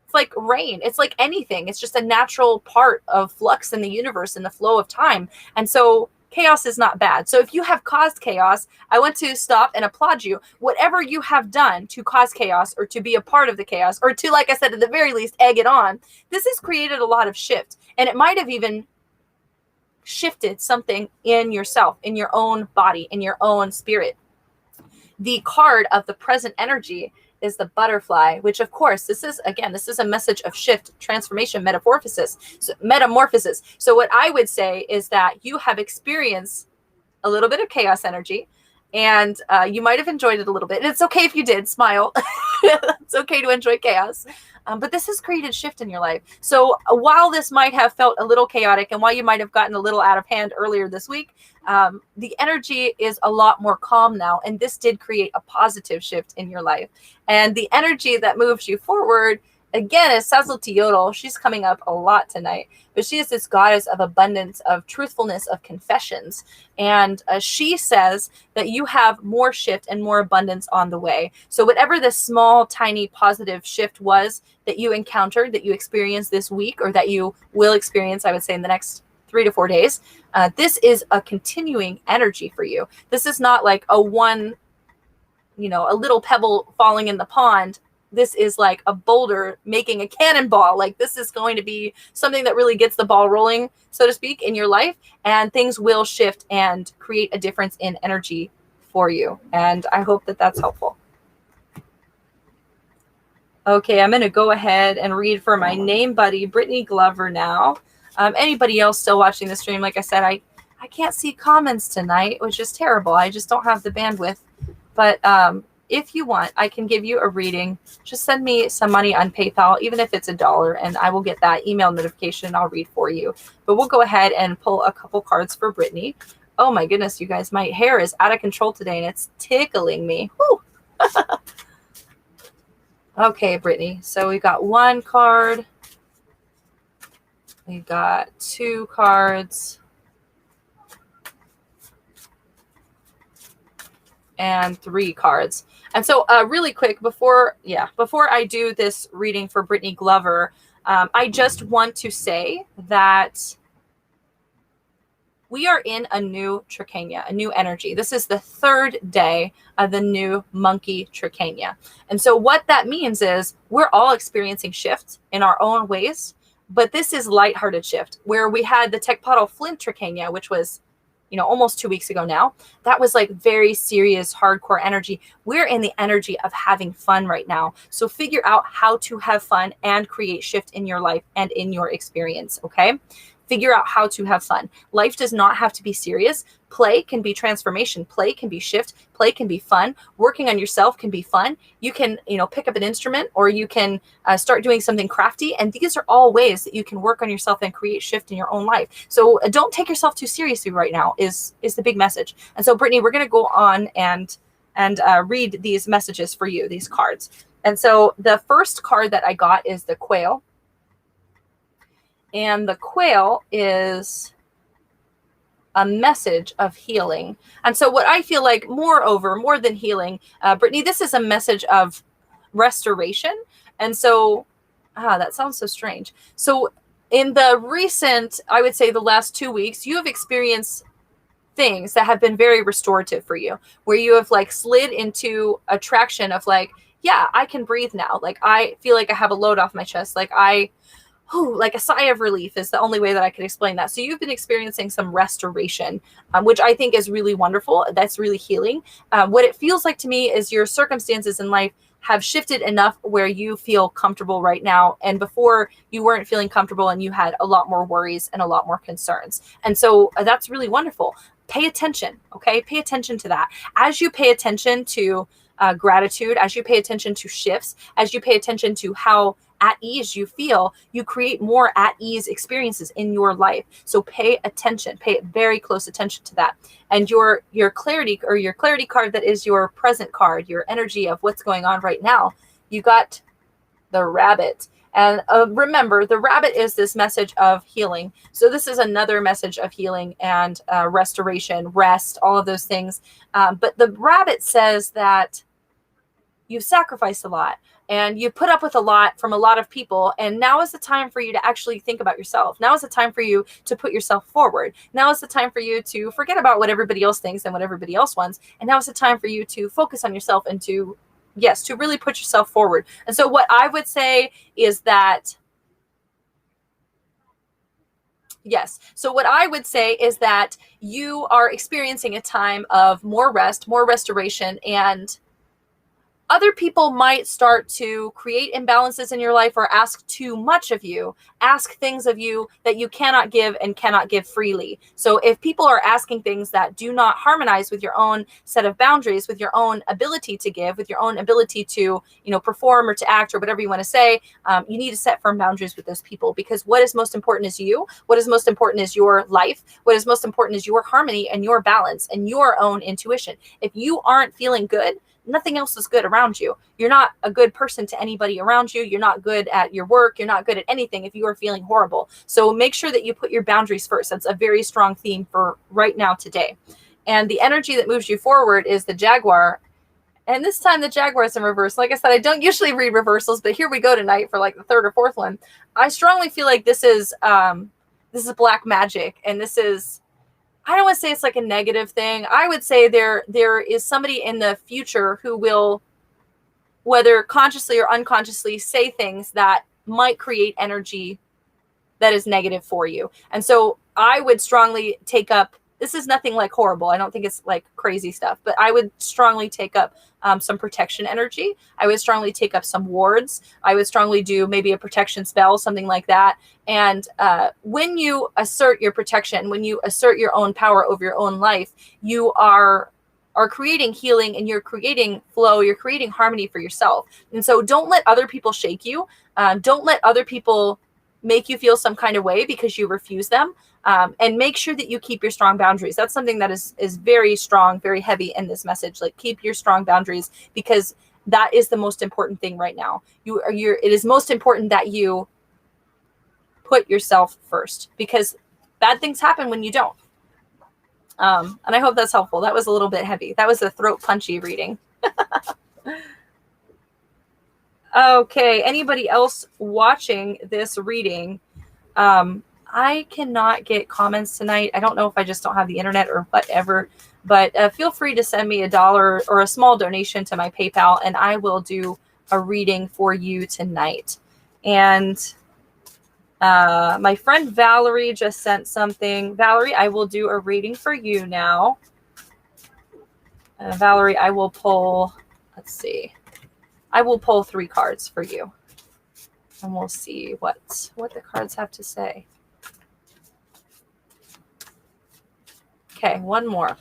Speaker 1: it's like rain. It's like anything. It's just a natural part of flux in the universe and the flow of time. And so chaos is not bad. So if you have caused chaos, I want to stop and applaud you. Whatever you have done to cause chaos or to be a part of the chaos, or to, like I said, at the very least, egg it on, this has created a lot of shift. And it might have even shifted something in yourself, in your own body, in your own spirit. The card of the present energy is the butterfly, which of course, this is a message of shift, transformation, metamorphosis. So what I would say is that you have experienced a little bit of chaos energy, and you might have enjoyed it a little bit. And it's okay if you did, smile. It's okay to enjoy chaos. But this has created shift in your life. So while this might have felt a little chaotic, and while you might have gotten a little out of hand earlier this week, the energy is a lot more calm now. And this did create a positive shift in your life. And the energy that moves you forward, again, is Sazaltiodal. She's coming up a lot tonight. But she is this goddess of abundance, of truthfulness, of confessions. And she says that you have more shift and more abundance on the way. So whatever this small, tiny, positive shift was that you encountered, that you experienced this week, or that you will experience, I would say, in the next 3 to 4 days, this is a continuing energy for you. This is not like a little pebble falling in the pond. This is like a boulder making a cannonball. Like, this is going to be something that really gets the ball rolling, so to speak, in your life, and things will shift and create a difference in energy for you. And I hope that that's helpful. Okay, I'm going to go ahead and read for my name buddy, Brittany Glover now. Anybody else still watching the stream, like I said, I can't see comments tonight, which is terrible. I just don't have the bandwidth. But if you want, I can give you a reading. Just send me some money on PayPal, even if it's $1, and I will get that email notification and I'll read for you. But we'll go ahead and pull a couple cards for Brittany. Oh my goodness, you guys, my hair is out of control today and it's tickling me. Woo! Okay, Brittany. So we got 1 card. We got 2 cards. And 3 cards. And so really quick, before I do this reading for Brittany Glover, I just want to say that we are in a new trichania, a new energy. This is the 3rd day of the new monkey trichania. And so what that means is we're all experiencing shifts in our own ways, but this is lighthearted shift, where we had the Tecpottle Flint trichania, which was almost 2 weeks ago now. That was like very serious, hardcore energy. We're in the energy of having fun right now. So figure out how to have fun and create shift in your life and in your experience, okay? Figure out how to have fun. Life does not have to be serious. Play can be transformation. Play can be shift. Play can be fun. Working on yourself can be fun. You can, pick up an instrument, or you can start doing something crafty. And these are all ways that you can work on yourself and create shift in your own life. So don't take yourself too seriously right now is the big message. And so, Brittany, we're going to go on and and read these messages for you, these cards. And so the first card that I got is the Quail. And the Quail is a message of healing. And so what I feel like, more than healing, Brittany, this is a message of restoration. And so, that sounds so strange. So in the recent, I would say the last 2 weeks, you have experienced things that have been very restorative for you, where you have like slid into a traction of like, yeah, I can breathe now. Like, I feel like I have a load off my chest. Like like a sigh of relief is the only way that I could explain that. So you've been experiencing some restoration, which I think is really wonderful. That's really healing. What it feels like to me is your circumstances in life have shifted enough where you feel comfortable right now. And before, you weren't feeling comfortable and you had a lot more worries and a lot more concerns. And so that's really wonderful. Pay attention. Okay. Pay attention to that. As you pay attention to gratitude, as you pay attention to shifts, as you pay attention to how at ease you feel, you create more at ease experiences in your life. So pay attention, pay very close attention to that. And your clarity, or your clarity card, that is your present card, your energy of what's going on right now, you got the Rabbit. And remember, the Rabbit is this message of healing. So this is another message of healing and restoration, rest, all of those things. But the Rabbit says that you've sacrificed a lot and you put up with a lot from a lot of people. And now is the time for you to actually think about yourself. Now is the time for you to put yourself forward. Now is the time for you to forget about what everybody else thinks and what everybody else wants. And now is the time for you to focus on yourself and to really put yourself forward. And so what I would say is that, you are experiencing a time of more rest, more restoration, and other people might start to create imbalances in your life or ask too much of you, ask things of you that you cannot give and cannot give freely. So if people are asking things that do not harmonize with your own set of boundaries, with your own ability to give, with your own ability to, perform or to act or whatever you want to say, you need to set firm boundaries with those people, because what is most important is you. What is most important is your life. What is most important is your harmony and your balance and your own intuition. If you aren't feeling good, nothing else is good around you. You're not a good person to anybody around you. You're not good at your work. You're not good at anything if you are feeling horrible. So make sure that you put your boundaries first. That's a very strong theme for right now today. And the energy that moves you forward is the Jaguar. And this time the Jaguar is in reverse. Like I said, I don't usually read reversals, but here we go tonight for like the third or fourth one. I strongly feel like this is black magic, and this is, I don't want to say it's like a negative thing. I would say there is somebody in the future who will, whether consciously or unconsciously, say things that might create energy that is negative for you. And so I would strongly take up, this is nothing like horrible. I don't think it's like crazy stuff, but I would strongly take up some protection energy. I would strongly take up some wards. I would strongly do maybe a protection spell, something like that. And when you assert your protection, when you assert your own power over your own life, you are creating healing, and you're creating flow, you're creating harmony for yourself. And so don't let other people shake you. Don't let other people make you feel some kind of way because you refuse them. And make sure that you keep your strong boundaries. That's something that is very strong, very heavy in this message. Like, keep your strong boundaries, because that is the most important thing right now. It is most important that you put yourself first, because bad things happen when you don't. And I hope that's helpful. That was a little bit heavy. That was a throat punchy reading. Okay. Anybody else watching this reading? I cannot get comments tonight. I don't know if I just don't have the internet or whatever, but feel free to send me $1 or a small donation to my PayPal, and I will do a reading for you tonight. And my friend Valerie just sent something. Valerie, I will do a reading for you now. Valerie, I will pull, let's see. I will pull 3 cards for you, and we'll see what the cards have to say. Okay, one more.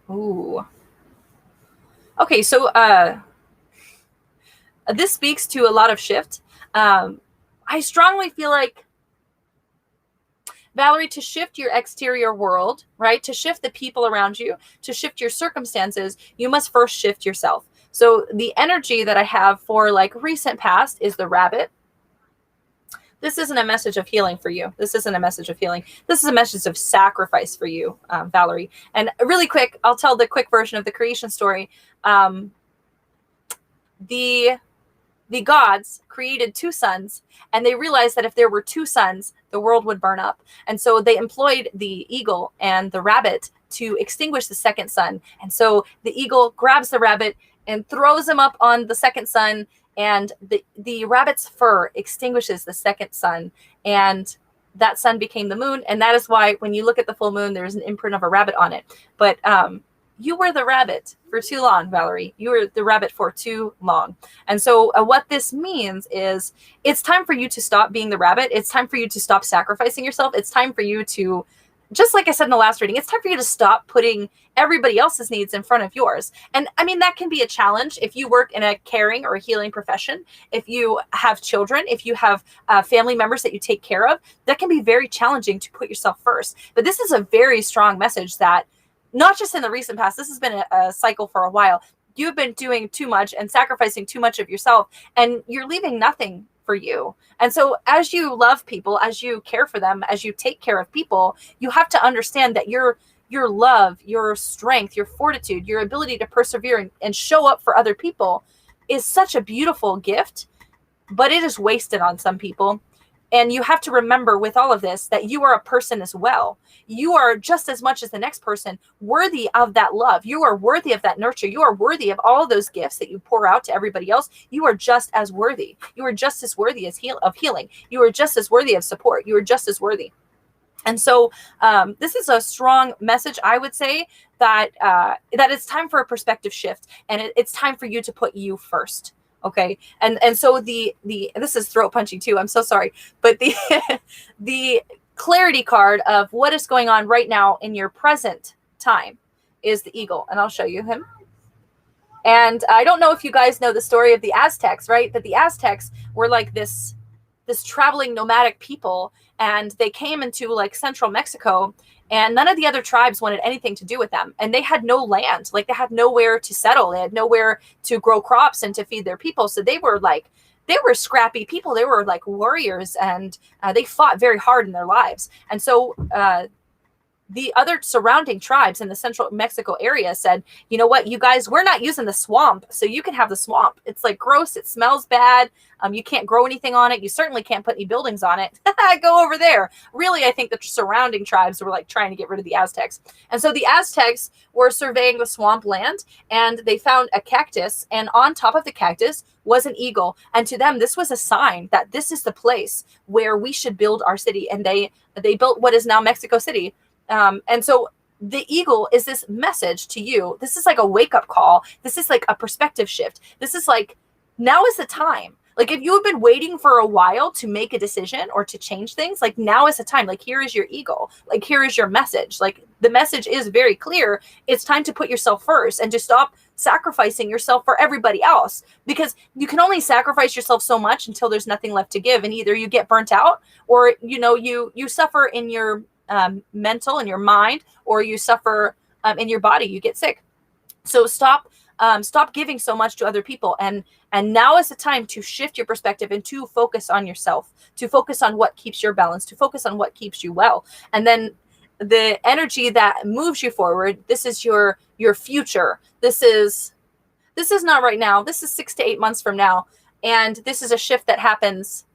Speaker 1: Ooh. Okay, so this speaks to a lot of shift. I strongly feel like, Valerie, to shift your exterior world, right? To shift the people around you, to shift your circumstances, you must first shift yourself. So the energy that I have for like recent past is the rabbit. This isn't a message of healing for you. This isn't a message of healing. This is a message of sacrifice for you, Valerie. And really quick, I'll tell the quick version of the creation story. The gods created two suns, and they realized that if there were two suns, the world would burn up. And so they employed the eagle and the rabbit to extinguish the second sun. And so the eagle grabs the rabbit and throws him up on the second sun, and the rabbit's fur extinguishes the second sun, and that sun became the moon. And that is why when you look at the full moon, there's an imprint of a rabbit on it. But you were the rabbit for too long, Valerie. You were the rabbit for too long. And so what this means is it's time for you to stop being the rabbit. It's time for you to stop sacrificing yourself. It's time for you to, just like I said in the last reading, it's time for you to stop putting everybody else's needs in front of yours. And I mean, that can be a challenge if you work in a caring or a healing profession, if you have children, if you have family members that you take care of, that can be very challenging to put yourself first. But this is a very strong message that not just in the recent past, this has been a cycle for a while. You've been doing too much and sacrificing too much of yourself, and you're leaving nothing for you. And so as you love people, as you care for them, as you take care of people, you have to understand that your love, your strength, your fortitude, your ability to persevere and show up for other people is such a beautiful gift, but it is wasted on some people. And you have to remember with all of this that you are a person as well. You are just as much as the next person worthy of that love. You are worthy of that nurture. You are worthy of all of those gifts that you pour out to everybody else. You are just as worthy. You are just as worthy of healing. You are just as worthy of support. You are just as worthy. And so this is a strong message, I would say, that it's time for a perspective shift, and it's time for you to put you first. Okay. And so the this is throat punchy too. I'm so sorry. But the clarity card of what is going on right now in your present time is the eagle. And I'll show you him. And I don't know if you guys know the story of the Aztecs, right? That the Aztecs were like this traveling nomadic people, and they came into like central Mexico, and none of the other tribes wanted anything to do with them. And they had no land, like they had nowhere to settle. They had nowhere to grow crops and to feed their people. So they were scrappy people. They were like warriors, and they fought very hard in their lives. And so the other surrounding tribes in the central Mexico area said, you know what, you guys, we're not using the swamp, so you can have the swamp. It's like gross. It smells bad. You can't grow anything on it. You certainly can't put any buildings on it. Go over there. Really, I think the surrounding tribes were like trying to get rid of the Aztecs. And so the Aztecs were surveying the swamp land, and they found a cactus, and on top of the cactus was an eagle. And to them, this was a sign that this is the place where we should build our city. And they built what is now Mexico City. And so the eagle is this message to you. This is like a wake-up call. This is like a perspective shift. This is like, now is the time. Like if you have been waiting for a while to make a decision or to change things, like now is the time. Like here is your eagle. Like here is your message. Like the message is very clear. It's time to put yourself first and to stop sacrificing yourself for everybody else, because you can only sacrifice yourself so much until there's nothing left to give. And either you get burnt out, or, you know, you suffer in your mental and your mind, or you suffer in your body, you get sick. So stop giving so much to other people. And now is the time to shift your perspective and to focus on yourself, to focus on what keeps your balance, to focus on what keeps you well. And then the energy that moves you forward, this is your future. This is not right now. This is 6 to 8 months from now. And this is a shift that happens.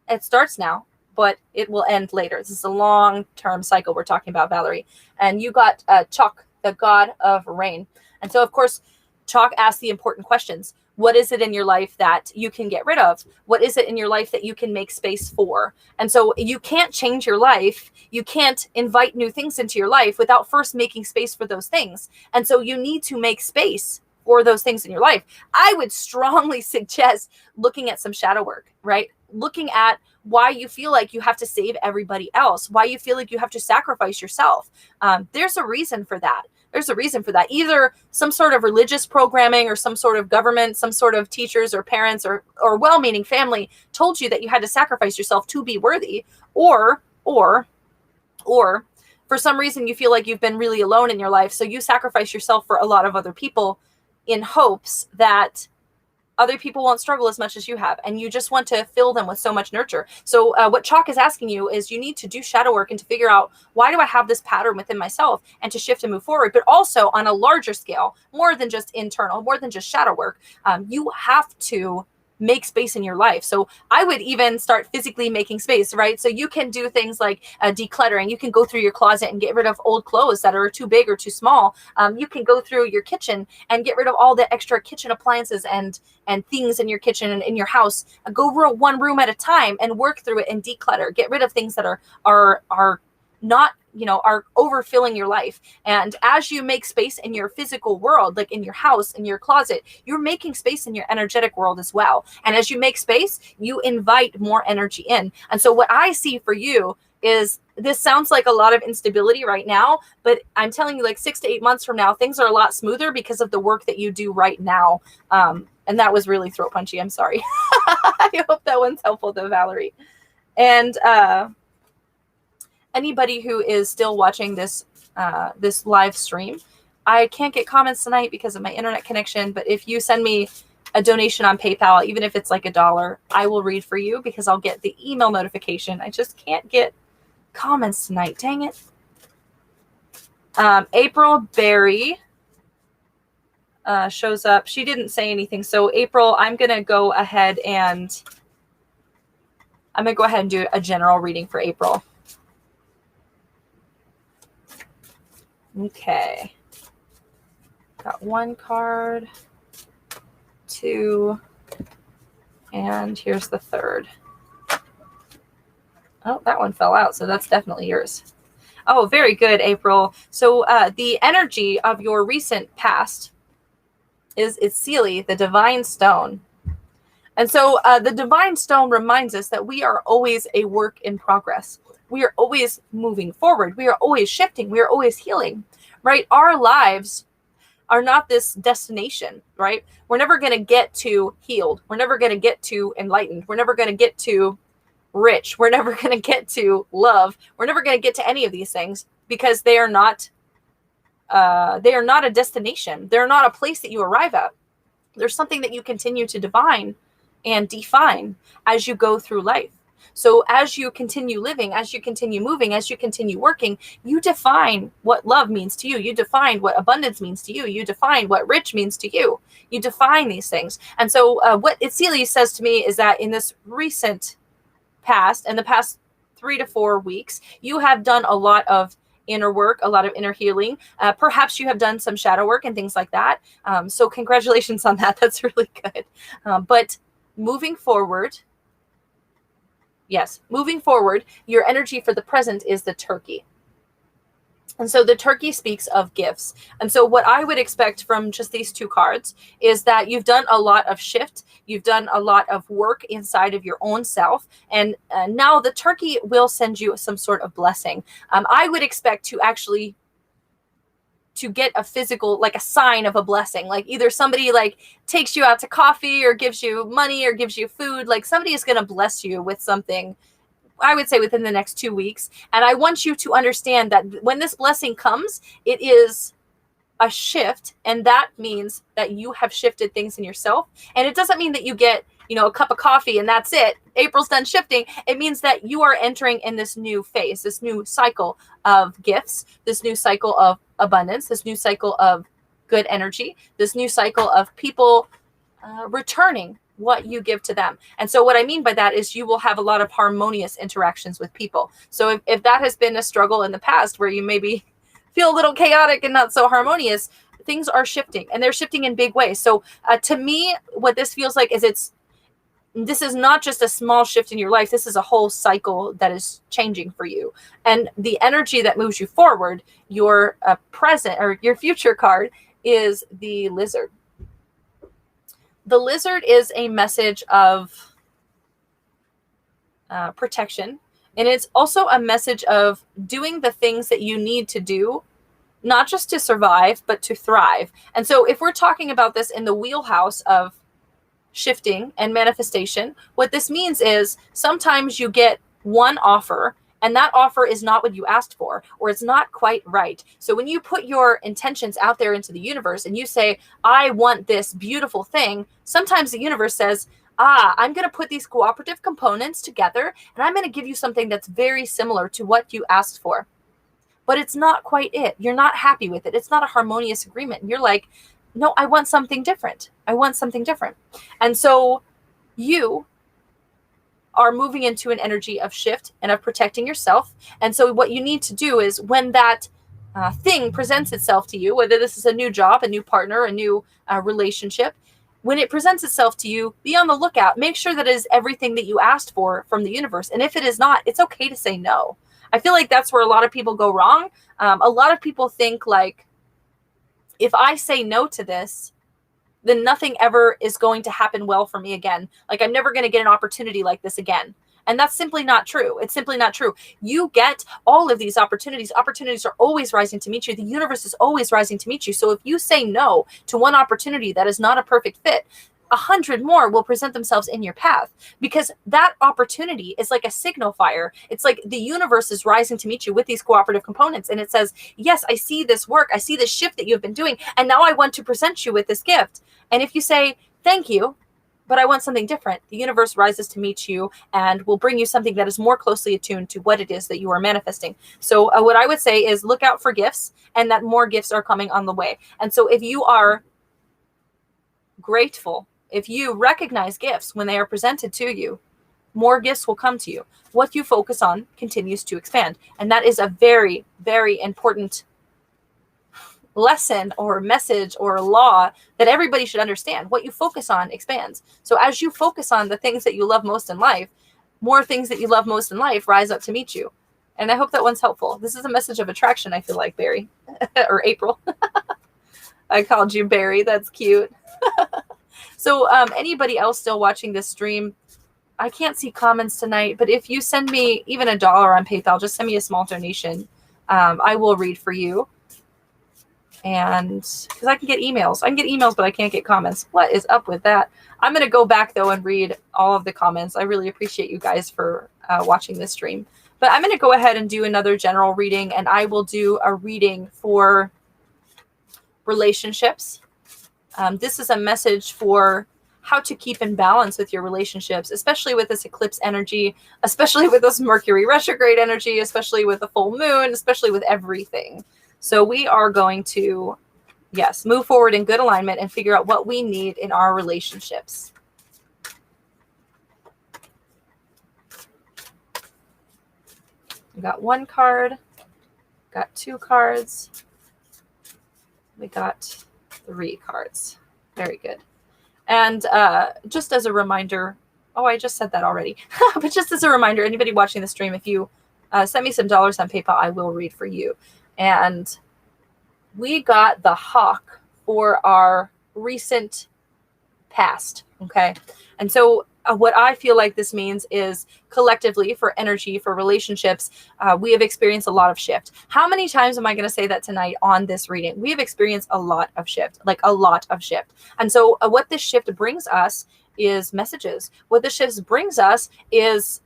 Speaker 1: It starts now, but it will end later. This is a long-term cycle we're talking about, Valerie. And you got Chalk, the god of rain. And so, of course, Chalk asks the important questions. What is it in your life that you can get rid of? What is it in your life that you can make space for? And so you can't change your life. You can't invite new things into your life without first making space for those things. And so you need to make space for those things in your life. I would strongly suggest looking at some shadow work, right? Looking at why you feel like you have to save everybody else, why you feel like you have to sacrifice yourself. There's a reason for that. There's a reason for that. Either some sort of religious programming or some sort of government, some sort of teachers or parents or well-meaning family told you that you had to sacrifice yourself to be worthy, or Or for some reason, you feel like you've been really alone in your life. So you sacrifice yourself for a lot of other people in hopes that other people won't struggle as much as you have. And you just want to fill them with so much nurture. So what Chalk is asking you is you need to do shadow work and to figure out, why do I have this pattern within myself, and to shift and move forward. But also on a larger scale, more than just internal, more than just shadow work, you have to make space in your life. So I would even start physically making space, right? So you can do things like decluttering. You can go through your closet and get rid of old clothes that are too big or too small. You can go through your kitchen and get rid of all the extra kitchen appliances and things in your kitchen and in your house. Go one room at a time and work through it and declutter. Get rid of things that are not, are overfilling your life. And as you make space in your physical world, like in your house, in your closet, you're making space in your energetic world as well. And as you make space, you invite more energy in. And so what I see for you is, this sounds like a lot of instability right now, but I'm telling you, like 6 to 8 months from now, things are a lot smoother because of the work that you do right now. And that was really throat punchy. I'm sorry. I hope that one's helpful though, Valerie. And anybody who is still watching this this live stream, I can't get comments tonight because of my internet connection, but if you send me a donation on PayPal, even if it's like $1, I will read for you because I'll get the email notification. I just can't get comments tonight. Dang it. April Berry shows up. She didn't say anything. So April, I'm going to go ahead and do a general reading for April. Okay. Got 1 card, 2, and here's the 3rd. Oh, that one fell out, so that's definitely yours. Oh, very good, April. So the energy of your recent past is Sealy, the divine stone. And so the divine stone reminds us that we are always a work in progress. We are always moving forward. We are always shifting. We are always healing, right? Our lives are not this destination, right? We're never going to get to healed. We're never going to get to enlightened. We're never going to get to rich. We're never going to get to love. We're never going to get to any of these things because they are not a destination. They're not a place that you arrive at. There's something that you continue to divine and define as you go through life. So as you continue living, as you continue moving, as you continue working, you define what love means to you. You define what abundance means to you. You define what rich means to you. You define these things. And so what Itzili says to me is that in this recent past, in the past 3 to 4 weeks, you have done a lot of inner work, a lot of inner healing. Perhaps you have done some shadow work and things like that. So congratulations on that. That's really good. But moving forward, your energy for the present is the turkey. And so the turkey speaks of gifts. And so what I would expect from just these 2 cards is that you've done a lot of shift. You've done a lot of work inside of your own self. And now the turkey will send you some sort of blessing. I would expect to get a physical, like a sign of a blessing, like either somebody like takes you out to coffee or gives you money or gives you food, like somebody is going to bless you with something, I would say within the next 2 weeks. And I want you to understand that when this blessing comes, it is a shift. And that means that you have shifted things in yourself. And it doesn't mean that you get, a cup of coffee and that's it. April's done shifting. It means that you are entering in this new phase, this new cycle of gifts, this new cycle of abundance, this new cycle of good energy, this new cycle of people returning what you give to them. And so what I mean by that is you will have a lot of harmonious interactions with people. So if that has been a struggle in the past where you maybe feel a little chaotic and not so harmonious, things are shifting, and they're shifting in big ways. So to me, what this feels like is this is not just a small shift in your life. This is a whole cycle that is changing for you. And the energy that moves you forward, your present or your future card is the lizard. The lizard is a message of protection. And it's also a message of doing the things that you need to do, not just to survive, but to thrive. And so if we're talking about this in the wheelhouse of shifting and manifestation, what this means is sometimes you get one offer and that offer is not what you asked for, or it's not quite right. So when you put your intentions out there into the universe and you say, I want this beautiful thing, sometimes the universe says, I'm going to put these cooperative components together and I'm going to give you something that's very similar to what you asked for. But it's not quite it. You're not happy with it. It's not a harmonious agreement. And you're like, no, I want something different. I want something different. And so you are moving into an energy of shift and of protecting yourself. And so what you need to do is when that thing presents itself to you, whether this is a new job, a new partner, a new relationship, when it presents itself to you, be on the lookout. Make sure that it is everything that you asked for from the universe. And if it is not, it's okay to say no. I feel like that's where a lot of people go wrong. A lot of people think like, if I say no to this, then nothing ever is going to happen well for me again. Like I'm never going to get an opportunity like this again. And that's simply not true. It's simply not true. You get all of these opportunities. Opportunities are always rising to meet you. The universe is always rising to meet you. So if you say no to one opportunity that is not a perfect fit, 100 more will present themselves in your path, because that opportunity is like a signal fire. It's like the universe is rising to meet you with these cooperative components. And it says, yes, I see this work. I see this shift that you've been doing. And now I want to present you with this gift. And if you say, thank you, but I want something different, the universe rises to meet you and will bring you something that is more closely attuned to what it is that you are manifesting. So what I would say is look out for gifts, and that more gifts are coming on the way. And so if you are grateful, if you recognize gifts when they are presented to you, more gifts will come to you. What you focus on continues to expand. And that is a very, very important lesson or message or law that everybody should understand. What you focus on expands. So as you focus on the things that you love most in life, more things that you love most in life rise up to meet you. And I hope that one's helpful. This is a message of attraction, I feel like, Barry. Or April. I called you Barry. That's cute. So anybody else still watching this stream, I can't see comments tonight, but if you send me even $1 on PayPal, just send me a small donation. I will read for you. And because I can get emails. I can get emails, but I can't get comments. What is up with that? I'm going to go back, though, and read all of the comments. I really appreciate you guys for watching this stream. But I'm going to go ahead and do another general reading, and I will do a reading for relationships. This is a message for how to keep in balance with your relationships, especially with this eclipse energy, especially with this Mercury retrograde energy, especially with the full moon, especially with everything. So we are going to, yes, move forward in good alignment and figure out what we need in our relationships. We got one card, got two cards, we got 3 cards. Very good. And just as a reminder, I just said that already. But just as a reminder, anybody watching the stream, if you send me some dollars on PayPal, I will read for you. And we got the hawk for our recent past. Okay. And so what I feel like this means is collectively for energy, for relationships, we have experienced a lot of shift. How many times am I going to say that tonight on this reading? We have experienced a lot of shift, like a lot of shift. And so what this shift brings us is messages. What this shift brings us is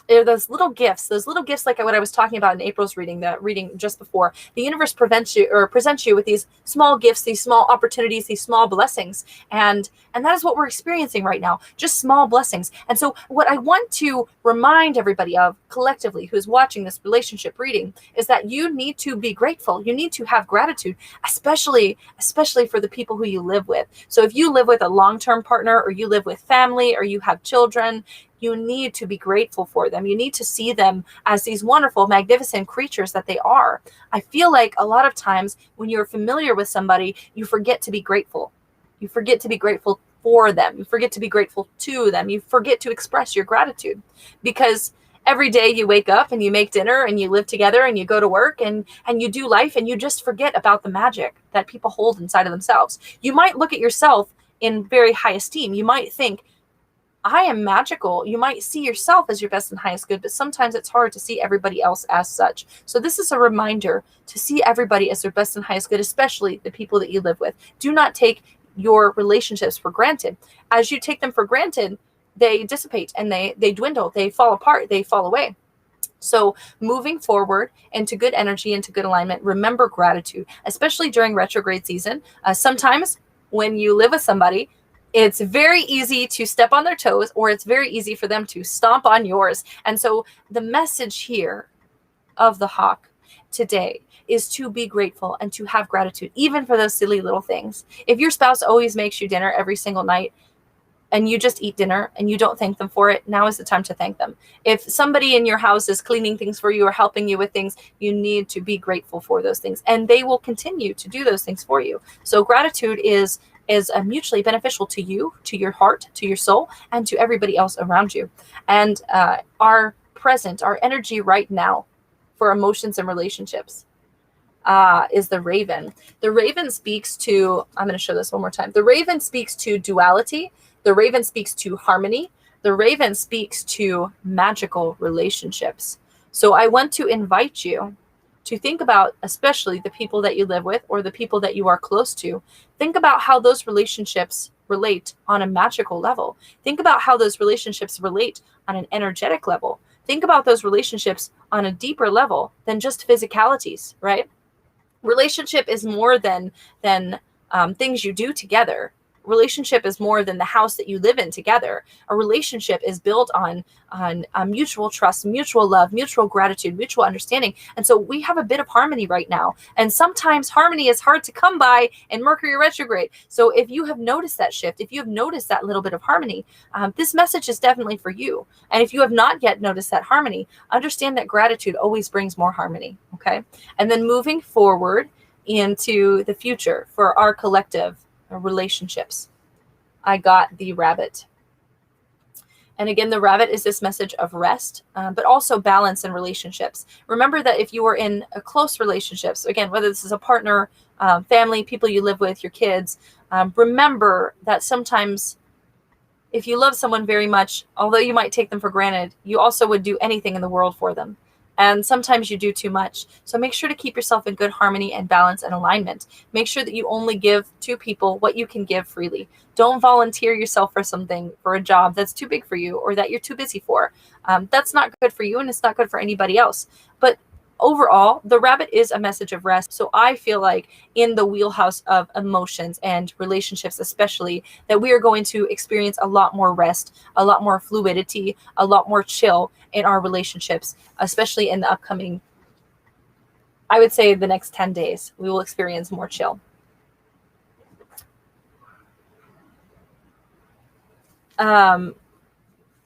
Speaker 1: those little gifts like what I was talking about in April's reading, the reading just before. The universe presents you with these small gifts, these small opportunities, these small blessings. And that is what we're experiencing right now, just small blessings. And so what I want to remind everybody of collectively who's watching this relationship reading is that you need to be grateful. You need to have gratitude, especially for the people who you live with. So if you live with a long-term partner, or you live with family, or you have children, you need to be grateful for them. You need to see them as these wonderful, magnificent creatures that they are. I feel like a lot of times when you're familiar with somebody, you forget to be grateful. You forget to be grateful for them. You forget to be grateful to them. You forget to express your gratitude, because every day you wake up and you make dinner and you live together and you go to work and you do life, and you just forget about the magic that people hold inside of themselves. You might look at yourself in very high esteem. You might think, I am magical. You might see yourself as your best and highest good, but sometimes it's hard to see everybody else as such. So this is a reminder to see everybody as their best and highest good, especially the people that you live with. Do not take your relationships for granted. As you take them for granted, they dissipate and they dwindle, they fall apart, they fall away. So moving forward into good energy, into good alignment, remember gratitude, especially during retrograde season. Sometimes when you live with somebody, it's very easy to step on their toes, or it's very easy for them to stomp on yours. And so the message here of the hawk today is to be grateful and to have gratitude, even for those silly little things. If your spouse always makes you dinner every single night, and you just eat dinner and you don't thank them for it, now is the time to thank them. If somebody in your house is cleaning things for you or helping you with things, you need to be grateful for those things, and they will continue to do those things for you. So gratitude is mutually beneficial to you, to your heart, to your soul, and to everybody else around you. And our energy right now for emotions and relationships is the raven. The raven speaks to, I'm going to show this one more time. The raven speaks to duality. The raven speaks to harmony. The raven speaks to magical relationships. So I want to invite you to think about, especially the people that you live with or the people that you are close to. Think about how those relationships relate on a magical level. Think about how those relationships relate on an energetic level. Think about those relationships on a deeper level than just physicalities, right? Relationship is more than things you do together. Relationship is more than the house that you live in together. A relationship is built on mutual trust, mutual love, mutual gratitude, mutual understanding. And so we have a bit of harmony right now. And sometimes harmony is hard to come by in Mercury retrograde. So if you have noticed that shift, if you have noticed that little bit of harmony, this message is definitely for you. And if you have not yet noticed that harmony, understand that gratitude always brings more harmony. Okay. And then moving forward into the future for our collective relationships, I got the rabbit. And again, the rabbit is this message of rest, but also balance in relationships. Remember that if you are in a close relationships, again, whether this is a partner, family, people you live with, your kids, remember that sometimes if you love someone very much, although you might take them for granted, you also would do anything in the world for them. And sometimes you do too much. So make sure to keep yourself in good harmony and balance and alignment. Make sure that you only give to people what you can give freely. Don't volunteer yourself for something, for a job that's too big for you or that you're too busy for. That's not good for you, and it's not good for anybody else. But overall, the rabbit is a message of rest. So I feel like in the wheelhouse of emotions and relationships, especially, that we are going to experience a lot more rest, a lot more fluidity, a lot more chill in our relationships, especially in the upcoming, I would say the next 10 days, we will experience more chill.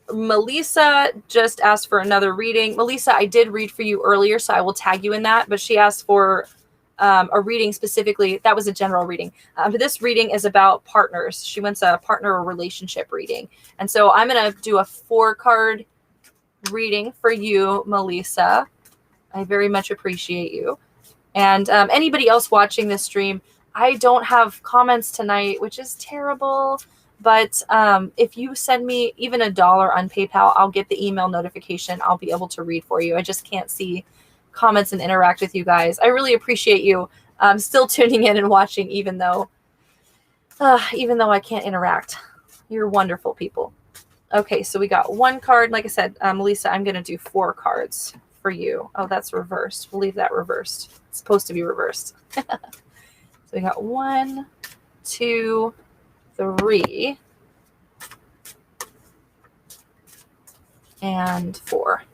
Speaker 1: Melesa just asked for another reading. Melesa, I did read for you earlier, so I will tag you in that, but she asked for a reading specifically. That was a general reading. But this reading is about partners. She wants a partner or relationship reading. And so I'm going to do a 4-card reading for you, Melesa. I very much appreciate you. And anybody else watching this stream, I don't have comments tonight, which is terrible. But if you send me even $1 on PayPal, I'll get the email notification. I'll be able to read for you. I just can't see comments and interact with you guys. I really appreciate you still tuning in and watching, even though I can't interact. You're wonderful people. Okay, so we got 1 card. Like I said, Melesa, I'm going to do 4 cards for you. Oh, that's reversed. We'll leave that reversed. It's supposed to be reversed. So we got 1, 2, 3, and 4.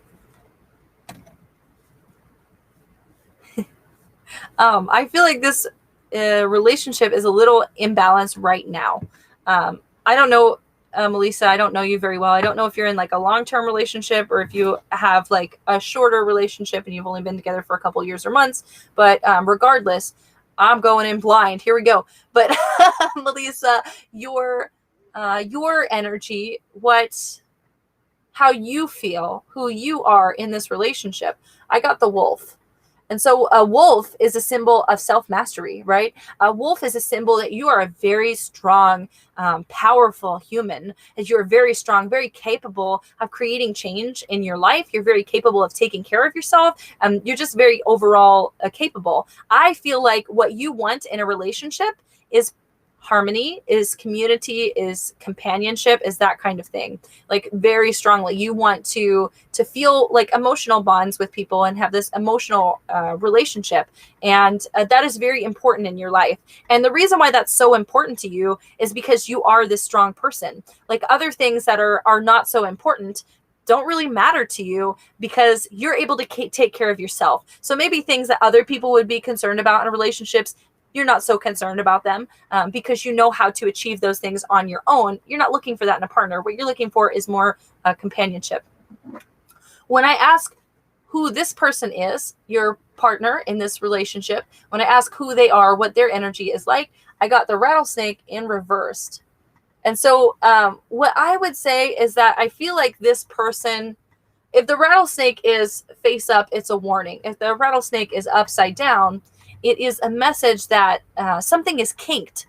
Speaker 1: I feel like this relationship is a little imbalanced right now. I don't know, Melesa, I don't know you very well. I don't know if you're in like a long-term relationship or if you have like a shorter relationship and you've only been together for a couple years or months. But regardless, I'm going in blind. Here we go. But Melesa, your energy, how you feel, who you are in this relationship. I got the wolf. And so a wolf is a symbol of self-mastery, right? A wolf is a symbol that you are a very strong, powerful human, as you're very strong, very capable of creating change in your life. You're very capable of taking care of yourself. You're just very overall capable. I feel like what you want in a relationship is harmony, is community, is companionship, is that kind of thing. Like very strongly, you want to feel like emotional bonds with people and have this emotional relationship, and that is very important in your life. And the reason why that's so important to you is because you are this strong person. Like other things that are not so important don't really matter to you because you're able to take care of yourself. So maybe things that other people would be concerned about in relationships, you're not so concerned about them because you know how to achieve those things on your own. You're not looking for that in a partner. What you're looking for is more companionship. When I ask who this person is, your partner in this relationship, when I ask who they are, what their energy is like, I got the rattlesnake in reversed. And so what I would say is that I feel like this person, if the rattlesnake is face up, it's a warning. If the rattlesnake is upside down, it is a message that something is kinked.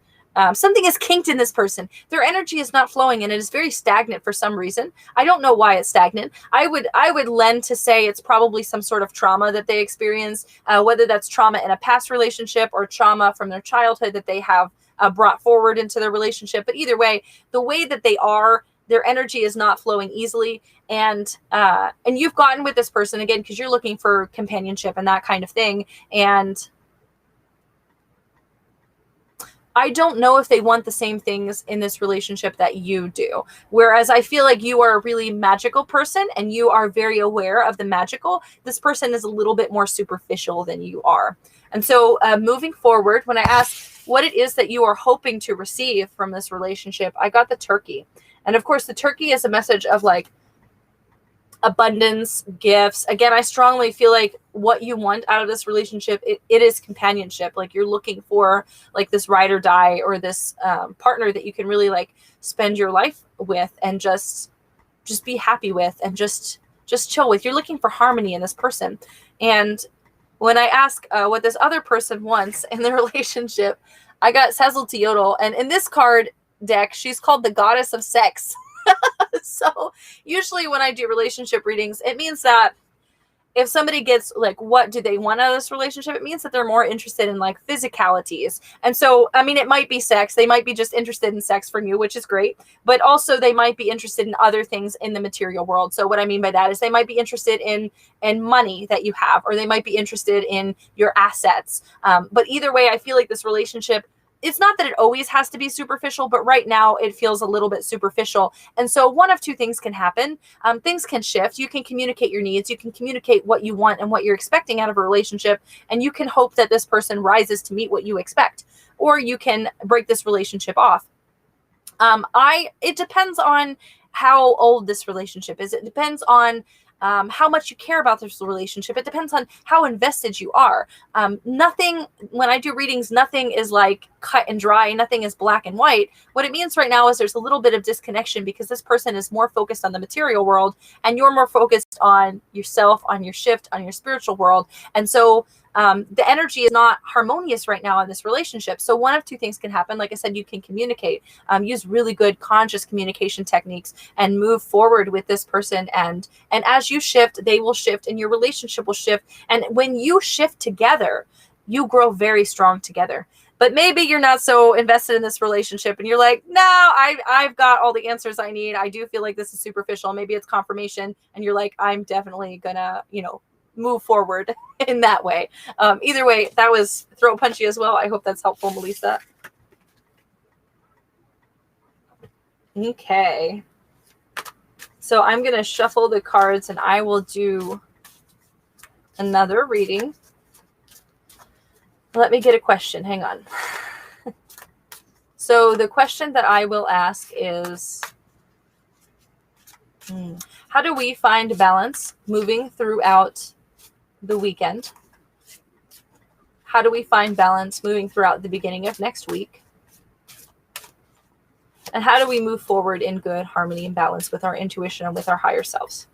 Speaker 1: Something is kinked in this person. Their energy is not flowing and it is very stagnant for some reason. I don't know why it's stagnant. I would lend to say it's probably some sort of trauma that they experience, whether that's trauma in a past relationship or trauma from their childhood that they have brought forward into their relationship. But either way, the way that they are, their energy is not flowing easily. And you've gotten with this person again because you're looking for companionship and that kind of thing. And I don't know if they want the same things in this relationship that you do. Whereas I feel like you are a really magical person and you are very aware of the magical. This person is a little bit more superficial than you are. And so moving forward, when I ask what it is that you are hoping to receive from this relationship, I got the turkey. And of course, the turkey is a message of like abundance, gifts. Again, I strongly feel like what you want out of this relationship, it is companionship. Like you're looking for like this ride or die or this partner that you can really like spend your life with and just be happy with and just chill with. You're looking for harmony in this person. And when I ask what this other person wants in the relationship, I got Sezzle to Yodel. And in this card deck, she's called the goddess of sex. So usually when I do relationship readings, it means that if somebody gets like, what do they want out of this relationship? It means that they're more interested in like physicalities. And so, I mean, it might be sex. They might be just interested in sex from you, which is great. But also they might be interested in other things in the material world. So what I mean by that is they might be interested in money that you have, or they might be interested in your assets. But either way, I feel like this relationship, it's not that it always has to be superficial, but right now it feels a little bit superficial. And so one of two things can happen. Things can shift. You can communicate your needs. You can communicate what you want and what you're expecting out of a relationship. And you can hope that this person rises to meet what you expect, or you can break this relationship off. It depends on how old this relationship is. It depends on how much you care about this relationship. It depends on how invested you are. Nothing, when I do readings, nothing is like cut and dry. Nothing is black and white. What it means right now is there's a little bit of disconnection because this person is more focused on the material world and you're more focused on yourself, on your shift, on your spiritual world. And so the energy is not harmonious right now in this relationship. So one of two things can happen. Like I said, you can communicate, use really good conscious communication techniques and move forward with this person. And as you shift, they will shift and your relationship will shift. And when you shift together, you grow very strong together. But maybe you're not so invested in this relationship and you're like, no, I've got all the answers I need. I do feel like this is superficial. Maybe it's confirmation. And you're like, I'm definitely gonna, move forward in that way. Either way, that was throat punchy as well. I hope that's helpful, Melesa. Okay. So I'm going to shuffle the cards and I will do another reading. Let me get a question. Hang on. So the question that I will ask is, how do we find balance moving throughout the weekend? How do we find balance moving throughout the beginning of next week? And how do we move forward in good harmony and balance with our intuition and with our higher selves?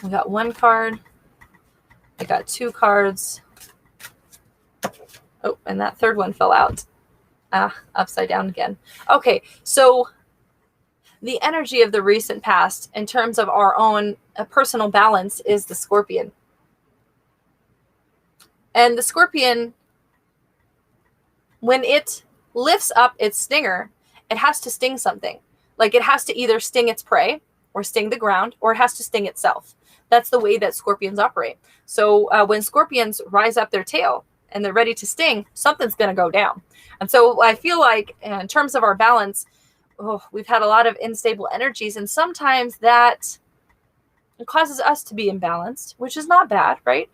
Speaker 1: We got one card. I got two cards. Oh, and that third one fell out. Upside down again. Okay, so the energy of the recent past in terms of our own personal balance is the Scorpion. And the scorpion, when it lifts up its stinger, it has to sting something. Like it has to either sting its prey or sting the ground, or it has to sting itself. That's the way that scorpions operate. So when scorpions rise up their tail and they're ready to sting, something's going to go down. And so I feel like in terms of our balance, we've had a lot of unstable energies, and sometimes that causes us to be imbalanced, which is not bad, right?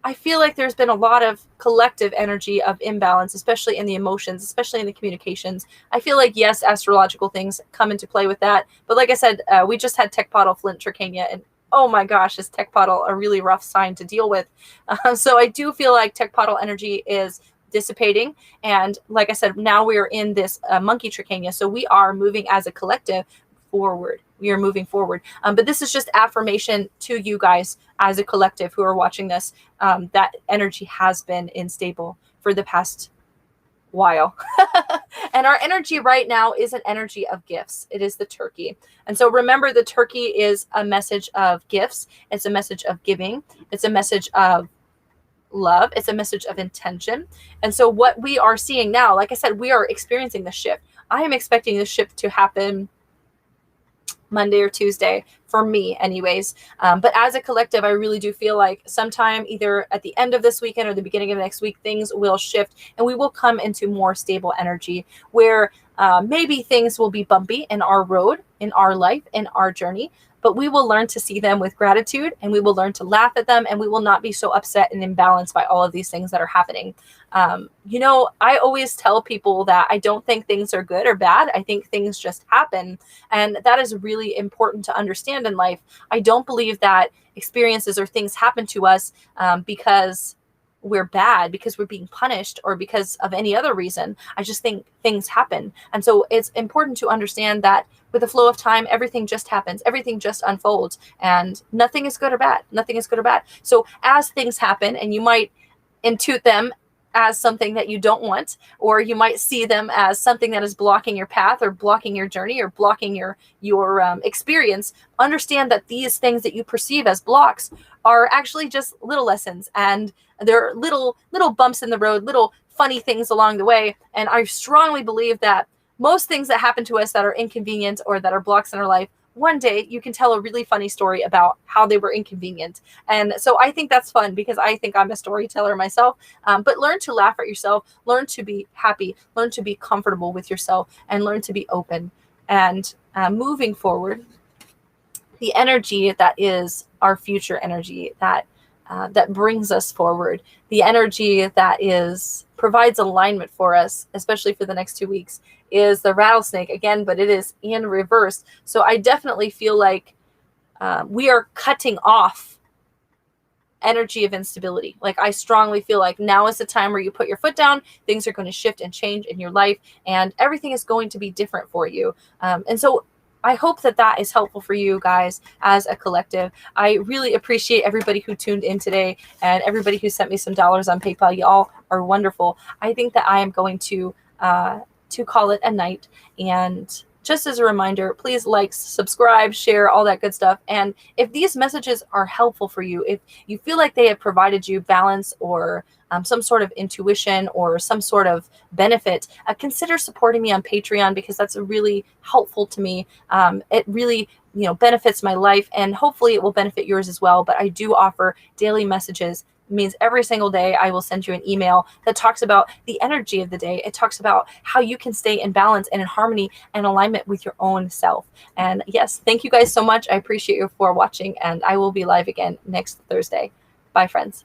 Speaker 1: I feel like there's been a lot of collective energy of imbalance, especially in the emotions, especially in the communications. I feel like, yes, astrological things come into play with that. But like I said, we just had Tecpottle Flint Tricania, and oh my gosh, is Tecpottle a really rough sign to deal with. So I do feel like Tecpottle energy is dissipating. And like I said, now we are in this monkey Tricania. So we are moving as a collective forward. We are moving forward. But this is just affirmation to you guys as a collective who are watching this. That energy has been unstable for the past while. And our energy right now is an energy of gifts. It is the turkey. And so remember, the turkey is a message of gifts. It's a message of giving. It's a message of love. It's a message of intention. And so what we are seeing now, like I said, we are experiencing the shift. I am expecting this shift to happen Monday or Tuesday, for me anyways. But as a collective, I really do feel like sometime either at the end of this weekend or the beginning of next week, things will shift and we will come into more stable energy where maybe things will be bumpy in our road, in our life, in our journey, but we will learn to see them with gratitude, and we will learn to laugh at them, and we will not be so upset and imbalanced by all of these things that are happening. I always tell people that I don't think things are good or bad. I think things just happen. And that is really important to understand in life. I don't believe that experiences or things happen to us because we're bad, because we're being punished, or because of any other reason. I just think things happen. And so it's important to understand that with the flow of time, everything just happens. Everything just unfolds, and nothing is good or bad. Nothing is good or bad. So as things happen, and you might intuit them as something that you don't want, or you might see them as something that is blocking your path or blocking your journey or blocking your experience, understand that these things that you perceive as blocks are actually just little lessons, and they're little bumps in the road, little funny things along the way. And I strongly believe that most things that happen to us that are inconvenient or that are blocks in our life, one day you can tell a really funny story about how they were inconvenient. And so I think that's fun, because I think I'm a storyteller myself. But learn to laugh at yourself, learn to be happy, learn to be comfortable with yourself, and learn to be open. And moving forward, the energy that is our future energy, that brings us forward, the energy that provides alignment for us, especially for the next 2 weeks, is the rattlesnake again, but it is in reverse. So I definitely feel like we are cutting off energy of instability. Like, I strongly feel like now is the time where you put your foot down. Things are going to shift and change in your life, and everything is going to be different for you. And so I hope that is helpful for you guys as a collective. I really appreciate everybody who tuned in today, and everybody who sent me some dollars on PayPal. Y'all are wonderful. I think that I am going to call it a night. And just as a reminder, please like, subscribe, share, all that good stuff. And if these messages are helpful for you, if you feel like they have provided you balance or some sort of intuition or some sort of benefit, consider supporting me on Patreon, because that's really helpful to me. It really benefits my life, and hopefully it will benefit yours as well. But I do offer daily messages. It means every single day I will send you an email that talks about the energy of the day. It talks about how you can stay in balance and in harmony and alignment with your own self. And yes, thank you guys so much. I appreciate you for watching, and I will be live again next Thursday. Bye, friends.